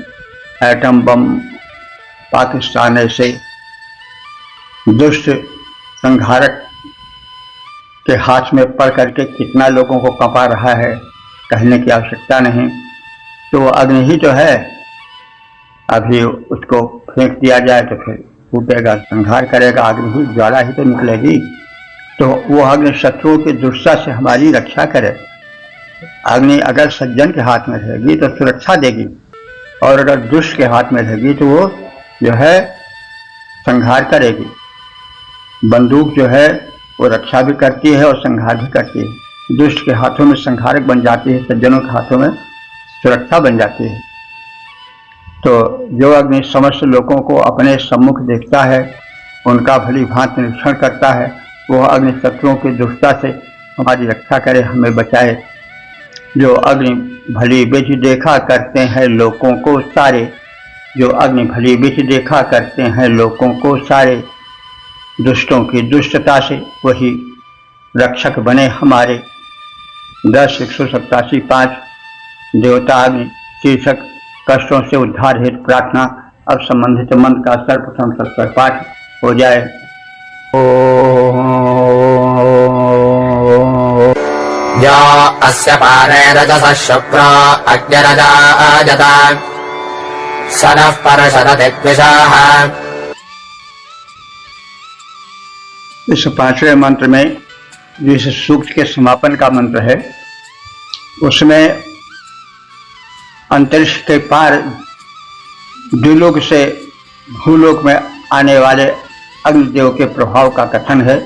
एटम बम, पाकिस्तान ऐसे दुष्ट संहारक के हाथ में पड़ करके कितना लोगों को कंपा रहा है, कहने की आवश्यकता नहीं। तो वो अग्नि ही तो है। अभी उसको फेंक दिया जाए तो फिर फूटेगा, संहार करेगा, अग्नि ही, ज्वाला ही तो निकलेगी। तो वो अग्नि शत्रुओं की दुष्टता से हमारी रक्षा करे। अग्नि अगर सज्जन के हाथ में रहेगी तो सुरक्षा देगी, और अगर दुष्ट के हाथ में रहेगी तो वो जो है संहार करेगी। बंदूक जो है वो रक्षा भी करती है और संहार भी करती है। दुष्ट के हाथों में संहारक बन जाती है, सज्जनों के हाथों में सुरक्षा बन जाती है। तो जो अग्नि समस्त लोगों को अपने सम्मुख देखता है, उनका भली भांति निरीक्षण करता है, वह अग्नि शत्रुओं की दुष्टता से हमारी रक्षा करे, हमें बचाए। जो अग्नि भली विधि देखा करते हैं लोगों को सारे, जो अग्नि भली विधि देखा करते हैं लोगों को सारे, दुष्टों की दुष्टता से वही रक्षक बने हमारे। 10-187-5 देवता अग्नि शीर्षक कष्टों से उद्धार हेतु प्रार्थना। अब संबंधित मंत्र का सर्वप्रथम सत्तर पाठ हो जाए। या अस्य पारे रजसः शुक्रो अग्निरजायत स नः परषदधिद्विषाः। इस पांचवें मंत्र में जिस सूक्त के समापन का मंत्र है, उसमें अंतरिक्ष के पार द्विलोक से भूलोक में आने वाले अग्निदेव के प्रभाव का कथन है।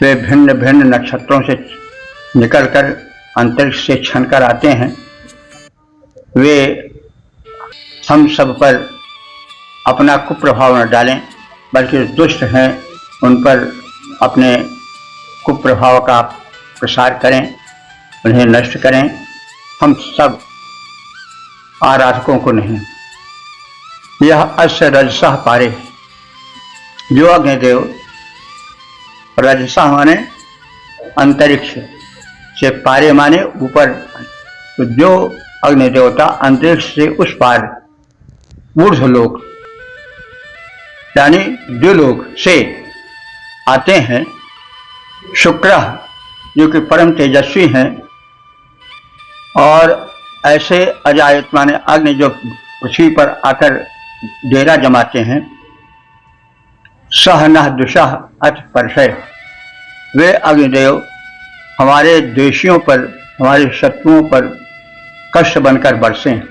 वे भिन्न भिन्न नक्षत्रों से निकलकर अंतरिक्ष से छनकर आते हैं। वे हम सब पर अपना कुप्रभाव न डालें, बल्कि दुष्ट हैं उन पर अपने कुप्रभाव का प्रसार करें, उन्हें नष्ट करें। हम सब आराधकों को नहीं। यह अस्य रजसः पारे, जो अग्निदेव रजसा माने अंतरिक्ष से, पारे माने ऊपर। तो जो अग्नि देवता अंतरिक्ष से उस पार ऊर्ध्वलोक यानी द्युलोक से आते हैं, शुक्र जो कि परम तेजस्वी हैं, और ऐसे अजायत माने अग्नि जो पृथ्वी पर आकर डेरा जमाते हैं, सह नः दुषः अथ परशय, वे अग्निदेव हमारे द्वेषियों पर, हमारे शत्रुओं पर कष्ट बनकर बरसें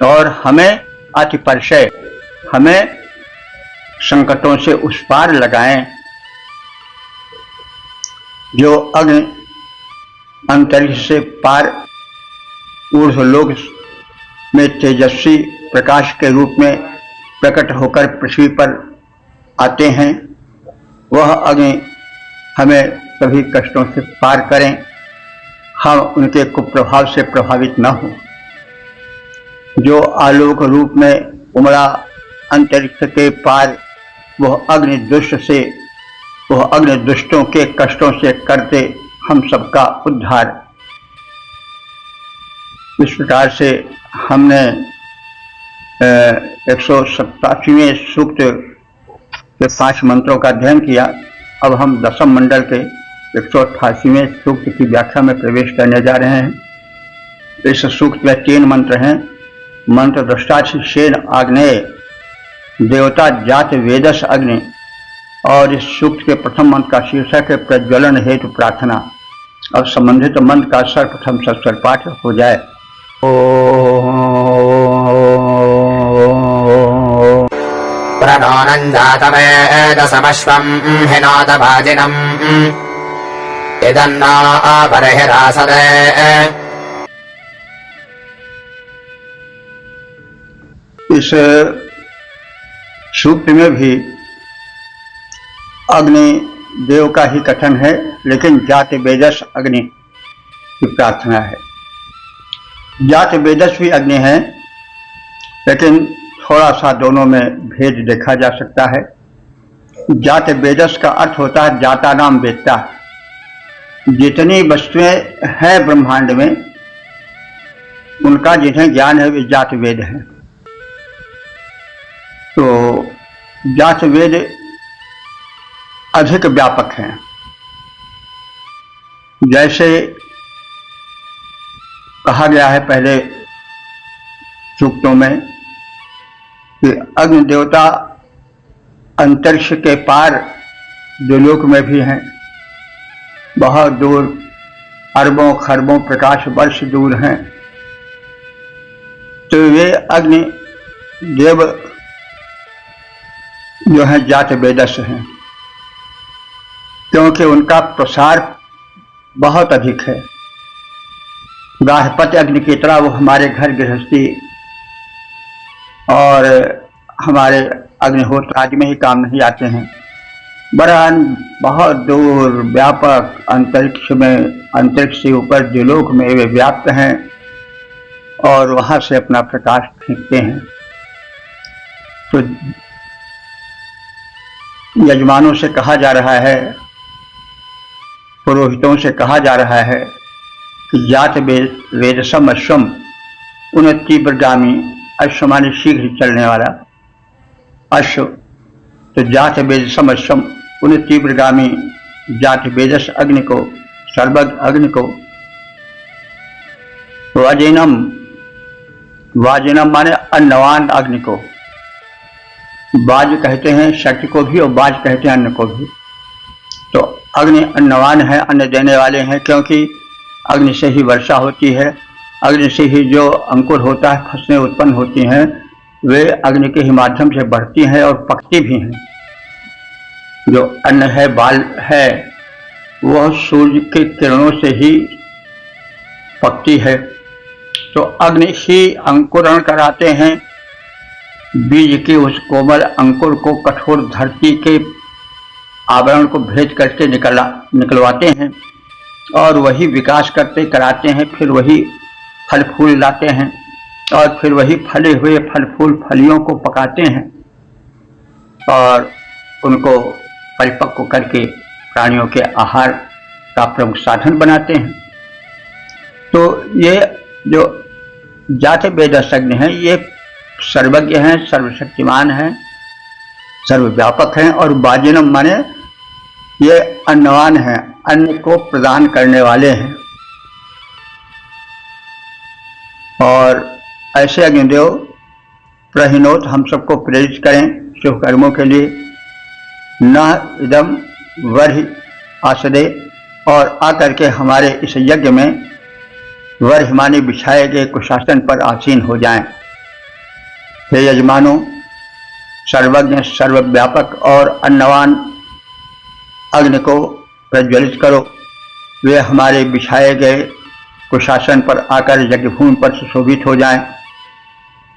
और हमें अति परशय, हमें संकटों से उस पार लगाएं। जो अग्नि अंतरिक्ष से पार ऊर्ध्वलोक में तेजस्वी प्रकाश के रूप में प्रकट होकर पृथ्वी पर आते हैं, वह अग्नि हमें सभी कष्टों से पार करें, हम उनके कुप्रभाव से प्रभावित न हो। जो आलोक रूप में उमड़ा अंतरिक्ष के पार वह अग्नि दुष्ट से, वह अग्नि दुष्टों के कष्टों से करते हम सबका उद्धार। इस प्रकार से हमने 187वें सूक्त के 5 मंत्रों का अध्ययन किया। अब हम दशम मंडल के 188वें सूक्त की व्याख्या में प्रवेश करने जा रहे हैं। इस सूक्त में 3 मंत्र हैं। मंत्र दृष्टाक्षेन आग्नेय देवता जात वेदस अग्नि, और इस सूक्त के प्रथम मंत्र का शीर्षक है प्रज्वलन हेतु प्रार्थना। अब संबंधित मंत्र का सर्वप्रथम सस्वर पाठ हो जाए। प्रणोनन्दातमेदसमश्वम् हिनोतभाजिनम् इदन्नो बर्हिरासदे। इस सूक्त में भी अग्नि देव का ही कथन है, लेकिन जात वेदस अग्नि की प्रार्थना है। जात वेदस भी अग्नि है, लेकिन थोड़ा सा दोनों में भेद देखा जा सकता है। जात वेदस का अर्थ होता है जाता नाम वेदता। जितनी वस्तुएं हैं ब्रह्मांड में, उनका जिन्हें ज्ञान है वे जात वेद हैं। तो जात वेद अधिक व्यापक हैं। जैसे कहा गया है पहले सूक्तों में कि अग्नि देवता अंतरिक्ष के पार द्युलोक में भी हैं, बहुत दूर, अरबों खरबों प्रकाश वर्ष दूर हैं। तो वे अग्नि देव जो है जात वेदस हैं, क्योंकि उनका प्रसार बहुत अधिक है। गार्हपत्य अग्नि की तरह वो हमारे घर गृहस्थी और हमारे अग्निहोत्र आदि में ही काम नहीं आते हैं, वरन बहुत दूर व्यापक अंतरिक्ष में, अंतरिक्ष से ऊपर द्युलोक में वे व्याप्त हैं और वहां से अपना प्रकाश फेंकते हैं। तो यजमानों से कहा जा रहा है, पुरोहितों से कहा जा रहा है कि जात वेदसम अश्वम उन तीव्रगामी, अश्व माने शीघ्र चलने वाला अश्व, तो जात वेदसम अश्वम उन तीव्रगामी जात वेदस अग्नि को, सर्वज्ञ अग्नि को, वाजिनम, वाजिनम माने अन्नवान अग्नि को, बाज कहते हैं शक्ति को भी और बाज कहते हैं अन्न को भी। तो अग्नि अन्नवान है, अन्न देने वाले हैं, क्योंकि अग्नि से ही वर्षा होती है, अग्नि से ही जो अंकुर होता है, फसलें उत्पन्न होती हैं, वे अग्नि के ही माध्यम से बढ़ती हैं और पकती भी हैं। जो अन्न है, बाल है, वह सूर्य के किरणों से ही पकती है। तो अग्नि ही अंकुरण कराते हैं, बीज के उस कोमल अंकुर को कठोर धरती के आवरण को भेद करके निकलवाते हैं और वही विकास करते कराते हैं, फिर वही फल फूल लाते हैं और फिर वही फले हुए फल फूल फलियों को पकाते हैं और उनको परिपक्व करके प्राणियों के आहार का प्रमुख साधन बनाते हैं। तो ये जो जात वेदसज्ञ हैं ये सर्वज्ञ हैं, सर्वशक्तिमान हैं, सर्वव्यापक हैं। और वाजिनम माने ये अन्नवान हैं, अन्न को प्रदान करने वाले हैं। और ऐसे अग्निदेव प्रहिनोत हम सबको प्रेरित करें शुभ कर्मों के लिए। न इदम वर्हि आसदे, और आकर के हमारे इस यज्ञ में वर्हिमानी बिछाए गए कुशासन पर आसीन हो जाएं। हे यजमानों, सर्वज्ञ सर्वव्यापक और अन्नवान अग्नि को प्रज्वलित करो। वे हमारे बिछाए गए कुशासन पर आकर यज्ञभूमि पर सुशोभित हो जाएं।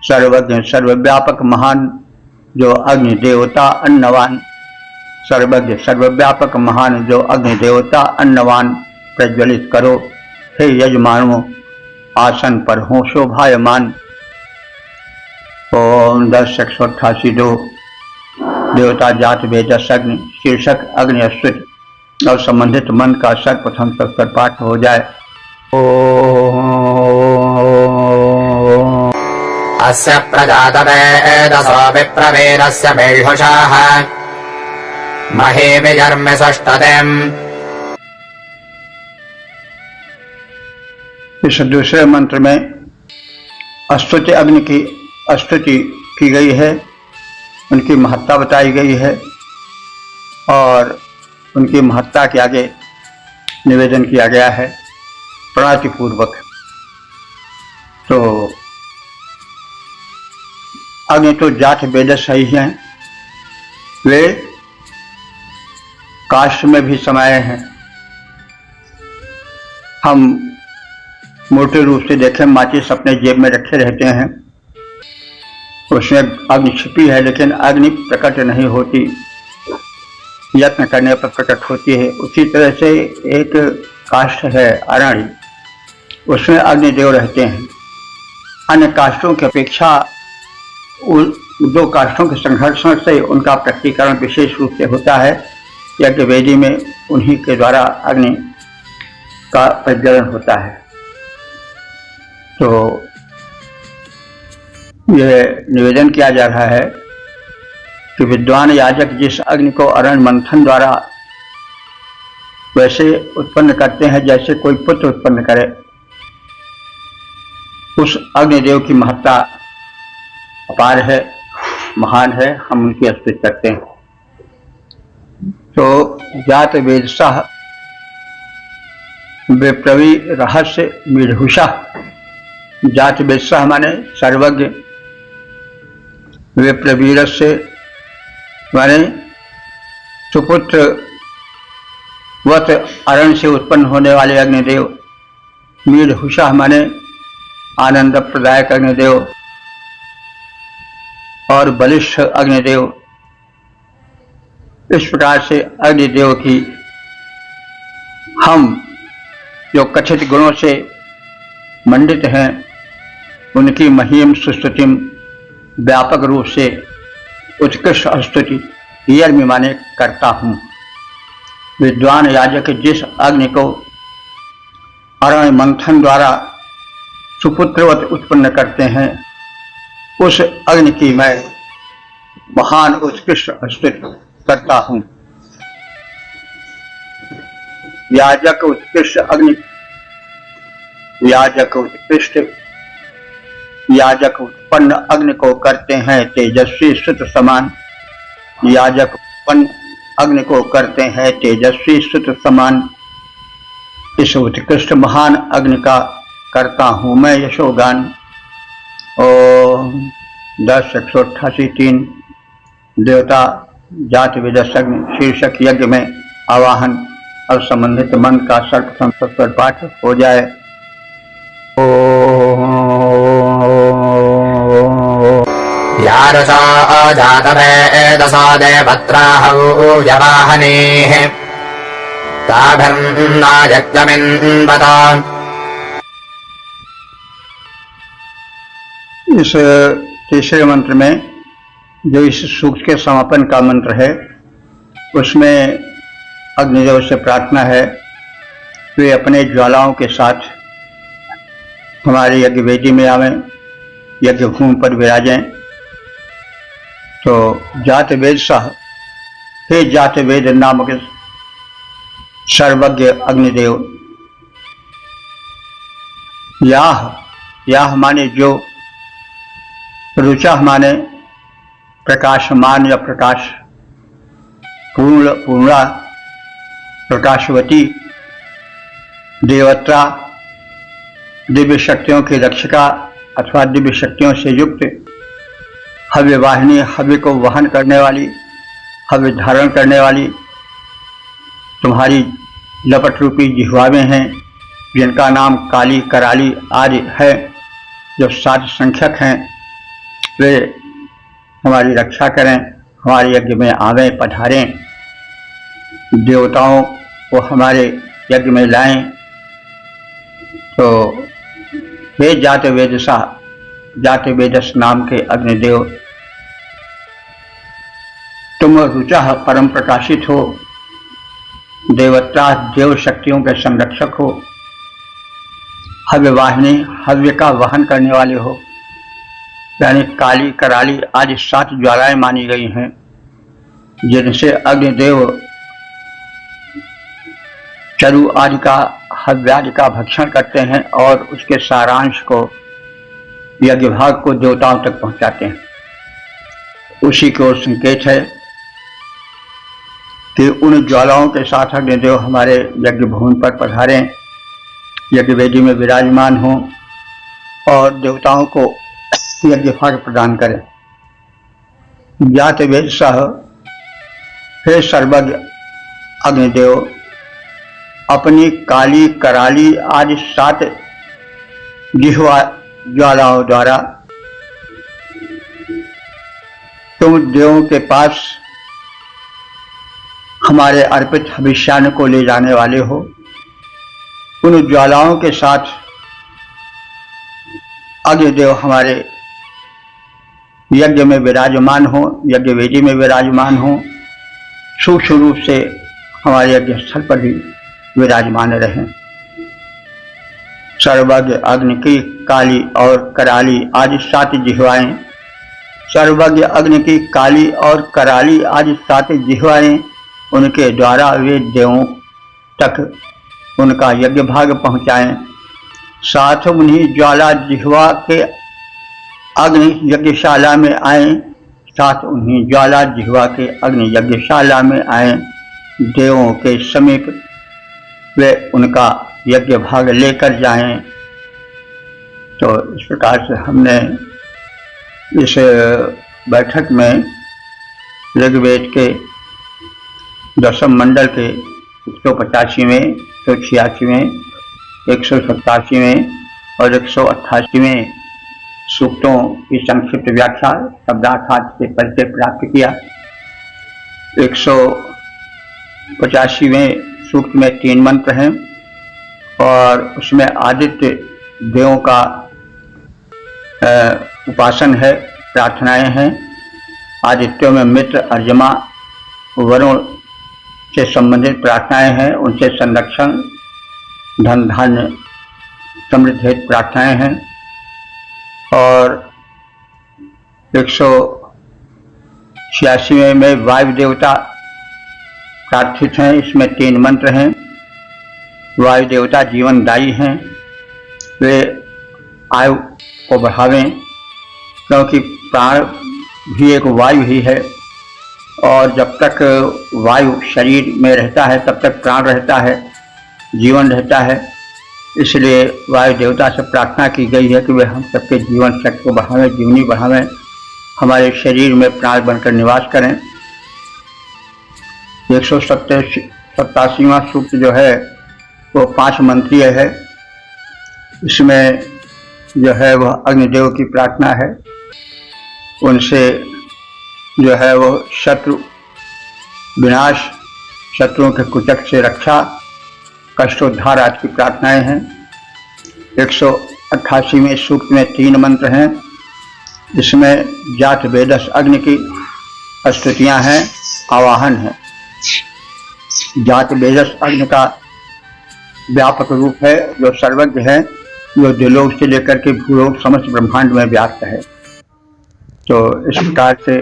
सर्वज्ञ सर्वव्यापक महान जो अग्नि देवता अन्नवान, सर्वज्ञ सर्वव्यापक महान जो अग्नि देवता अन्नवान प्रज्वलित करो। हे यजमानों, आसन पर हो शोभायमान। ओम 10:188 देवता जात वेदस अग्नि शीर्षक अग्नि स्तुति और संबंधित मंत्र का सर्वप्रथम तत्पर पाठ हो जाए। अस्य प्रजातवेदसो विप्रवेदस्य मेषुषाः महे विजर्म्य षष्ठतिम्। इस दूसरे मंत्र में स्तुति अग्नि की स्तुति की गई है, उनकी महत्ता बताई गई है और उनकी महत्ता के आगे निवेदन किया गया है प्रणतिपूर्वक। तो अग्नि तो जात वेदस ही हैं, वे काष्ठ में भी समाये हैं। हम मोटे रूप से देखें माचिस अपने जेब में रखे रहते हैं, उसमें अग्नि छिपी है लेकिन अग्नि प्रकट नहीं होती, यत्न करने पर प्रकट होती है। उसी तरह से एक काष्ठ है अरण्य, उसमें अग्निदेव रहते हैं। अन्य काष्ठों की अपेक्षा दो काष्ठों के संघर्षण से उनका प्रकटीकरण विशेष रूप से होता है। यज्ञ वेदी में उन्हीं के द्वारा अग्नि का प्रज्वलन होता है। तो यह निवेदन किया जा रहा है कि विद्वान याजक जिस अग्नि को अरण मंथन द्वारा वैसे उत्पन्न करते हैं जैसे कोई पुत्र उत्पन्न करे, उस अग्निदेव की महत्ता अपार है, महान है, हम उनकी स्तुति करते हैं। तो जात वेदसः विप्रवी रहस्य विदुषा, जात वेदसः माने सर्वज्ञ, विप्रवीरस्य माने सुपुत्र वत अरण से उत्पन्न होने वाले अग्निदेव, मीढुषा माने आनंद प्रदायक अग्निदेव और बलिष्ठ अग्निदेव। इस प्रकार से अग्निदेव की हम जो कथित गुणों से मंडित हैं उनकी महिम सुस्तुतिम व्यापक रूप से उत्कृष्ट स्तुति यर्मि माने करता हूँ। विद्वान याजक जिस अग्नि को अरण मंथन द्वारा सुपुत्रवत उत्पन्न करते हैं उस अग्नि की मैं महान उत्कृष्ट स्तुति करता हूँ। याजक उत्कृष्ट अग्नि, याजक उत्कृष्ट याजक उत्पन्न अग्नि को करते हैं तेजस्वी सुत समान, याजक उत्पन्न अग्नि को करते हैं तेजस्वी सुत समान। इस उत्कृष्ट महान अग्नि का करता हूँ मैं यशोगान। ओम 10:188 देवता जात वेदस अग्नि शीर्षक यज्ञ में आवाहन और संबंधित मंत्र का सर्वप्रथम तत्पर पाठ हो जाए। यारुषा जातवेदसो देवत्राहौ यवाहनेः ताभिर्न यज्ञमिन्वत। इस तीसरे मंत्र में जो इस सूक्त के समापन का मंत्र है उसमें अग्निदेव से प्रार्थना है वे अपने ज्वालाओं के साथ हमारे यज्ञ वेदी में आवें, यज्ञ भूमि पर विराजें। तो जात वेद सह, हे जात वेद नामक सर्वज्ञ अग्निदेव, याह माने जो, रुचा माने प्रकाशमान या प्रकाश, पूर्णा प्रकाशवती, देवत्रा दिव्य शक्तियों की रक्षिका अथवा दिव्य शक्तियों से युक्त, हव्य वाहिनी हव्य को वहन करने वाली, हव्य धारण करने वाली, तुम्हारी लपट रूपी जिह्वाएं हैं जिनका नाम काली कराली आदि है, जो 7 संख्यक हैं, वे हमारी रक्षा करें, हमारे यज्ञ में आवें पधारें, देवताओं को हमारे यज्ञ में लाएं। तो हे जात वेदसा, जात वेदस नाम के अग्निदेव, तुम रुचा परम प्रकाशित हो, देवता देव शक्तियों के संरक्षक हो, हव्य वाहिनी हव्य का वहन करने वाले हो, यानी काली कराली आदि 7 ज्वालाएं मानी गई हैं जिनसे अग्निदेव चरु आदि का हव्यादि का भक्षण करते हैं और उसके सारांश को यज्ञ भाग को देवताओं तक पहुंचाते हैं। उसी को संकेत है कि उन ज्वालाओं के साथ अग्निदेव हमारे यज्ञ भूमि पर पधारें, यज्ञ वेदी में विराजमान हों और देवताओं को यज्ञ भाग प्रदान करें। जात वेद सह, हे सर्वज्ञ अग्निदेव, अपनी काली कराली आदि 7 जिह्वा ज्वालाओं द्वारा तुम देवों के पास हमारे अर्पित हविष्यान्न को ले जाने वाले हो। उन ज्वालाओं के साथ अग्निदेव हमारे यज्ञ में विराजमान हो, यज्ञ वेदी में विराजमान हो, सूक्ष्म रूप से हमारे यज्ञ स्थल पर भी विराजमान रहें। सर्वज्ञ अग्नि की काली और कराली आदि 7 जिह्वाएं, सर्वज्ञ अग्नि की काली और कराली आदि 7 जिह्वाएं, उनके द्वारा वे देवों तक उनका यज्ञ भाग पहुंचाएं। साथ उन्हीं ज्वाला जिह्वा के अग्नि यज्ञशाला में आए, साथ उन्हीं ज्वाला जिह्वा के अग्नि यज्ञशाला में आए, देवों के समीप वे उनका यज्ञ भाग लेकर जाएं। तो इस प्रकार से हमने इस बैठक में ऋग्वेद के 10वें मंडल के 185वें, 186वें, 187वें और 188वें सूक्तों की संक्षिप्त व्याख्या शब्दार्थ से परिचय प्राप्त किया। 185वें सूक्त में 3 मंत्र हैं और उसमें आदित्य देवों का उपासन है, प्रार्थनाएं हैं। आदित्यों में मित्र, अर्यमा, वरुण से संबंधित प्रार्थनाएं हैं, उनसे संरक्षण, धन धान्य समृद्धि प्रार्थनाएं हैं। और 186वें में वायु देवता प्रार्थित हैं, इसमें 3 मंत्र हैं। वायु देवता जीवनदायी हैं, वे आयु को बढ़ावें, क्योंकि प्राण भी एक वायु ही है और जब तक वायु शरीर में रहता है तब तक प्राण रहता है, जीवन रहता है। इसलिए वायु देवता से प्रार्थना की गई है कि वे हम सबके जीवन शक्ति को बढ़ावें, जीवनी बढ़ावें, हमारे शरीर में प्राण बनकर निवास करें। 187वां सूक्त जो है वो 5 मंत्रीय है। इसमें जो है वह अग्निदेव की प्रार्थना है, उनसे जो है वो शत्रु विनाश, शत्रुओं के कुचक से रक्षा, कष्टोद्धार आदि की प्रार्थनाएं हैं। 188वें सूक्त में 3 मंत्र हैं, इसमें जात वेदस अग्नि की स्तुतियां हैं, आवाहन है। जात वेदस अग्नि का व्यापक रूप है, जो सर्वज्ञ है, जो दिलोक से लेकर के भूलोक समस्त ब्रह्मांड में व्याप्त है। तो इस प्रकार से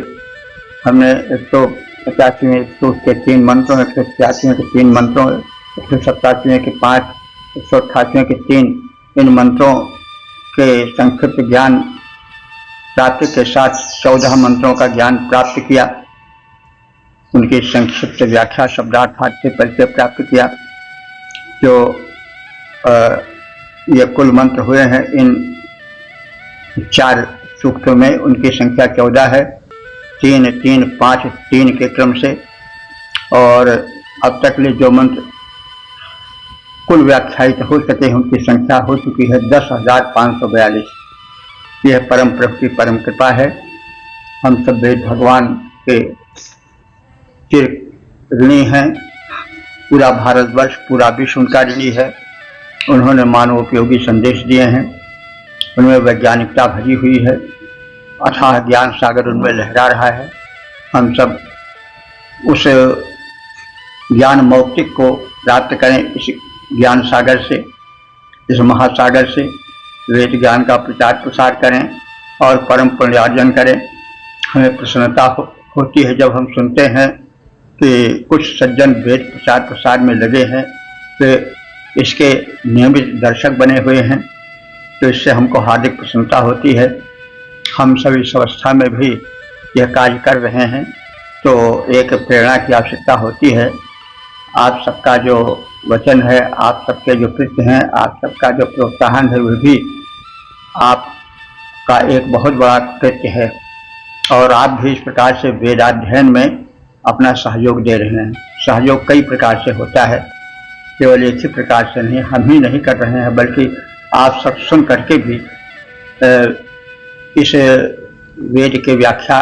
हमने 185वें सूक्त के 3 मंत्रों, 186वें के 3 मंत्रों, 187वें के 5, 188वें के 3 इन मंत्रों के संक्षिप्त ज्ञान प्राप्ति के साथ 14 मंत्रों का ज्ञान प्राप्त किया, उनकी संक्षिप्त व्याख्या शब्दार्थ से परिचय प्राप्त किया। जो ये कुल मंत्र हुए हैं इन 4 सूक्तों में, उनकी संख्या 14 है, 3, 3, 5, 3 के क्रम से। और अब तक ले जो मंत्र कुल व्याख्यायित हो सके उनकी संख्या हो चुकी है 10,542। यह परम प्रभु की परम कृपा है। हम सब वेद भगवान के चिर ऋणी हैं। पूरा भारतवर्ष, पूरा विश्व उनका ऋणी है। उन्होंने मानवोपयोगी संदेश दिए हैं, उनमें वैज्ञानिकता भरी हुई है, अथाह ज्ञान सागर उनमें लहरा रहा है। हम सब उस ज्ञान मौक्तिक को प्राप्त करें, इस ज्ञान सागर से, इस महासागर से वेद ज्ञान का प्रचार प्रसार करें और परम पुण्यार्जन करें। हमें प्रसन्नता होती है जब हम सुनते हैं कि कुछ सज्जन वेद प्रचार प्रसार में लगे हैं, तो इसके नियमित दर्शक बने हुए हैं, तो इससे हमको हार्दिक प्रसन्नता होती है। हम सब इस अवस्था में भी यह कार्य कर रहे हैं, तो एक प्रेरणा की आवश्यकता होती है। आप सबका जो वचन है, आप सबके जो कृत्य हैं, आप सबका जो प्रोत्साहन है, वह भी आपका एक बहुत बड़ा कृत्य है। और आप भी इस प्रकार से वेदाध्ययन में अपना सहयोग दे रहे हैं। सहयोग कई प्रकार से होता है, केवल एक ही प्रकार से नहीं। हम ही नहीं कर रहे हैं, बल्कि आप सब सुन करके भी इस वेद के व्याख्या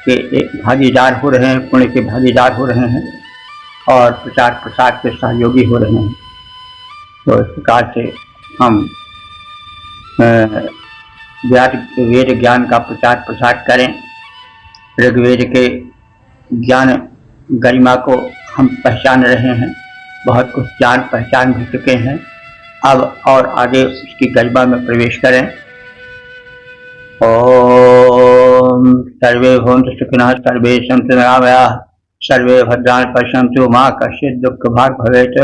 के एक भागीदार हो रहे हैं, पुण्य के भागीदार हो रहे हैं और प्रचार प्रसार के सहयोगी हो रहे हैं। तो इस प्रकार से हम वेद ज्ञान का प्रचार प्रसार करें। ऋग्वेद के ज्ञान गरिमा को हम पहचान रहे हैं, बहुत कुछ जान पहचान भी चुके हैं। अब और आगे उसकी गरिमा में प्रवेश करें। ओम सर्वे भवन्तु सुखिनः, सर्वे सन्तु निरामयाः, सर्वे भद्राणि पश्यन्तु, मा कश्चित् दुःखभाग् भवेत्।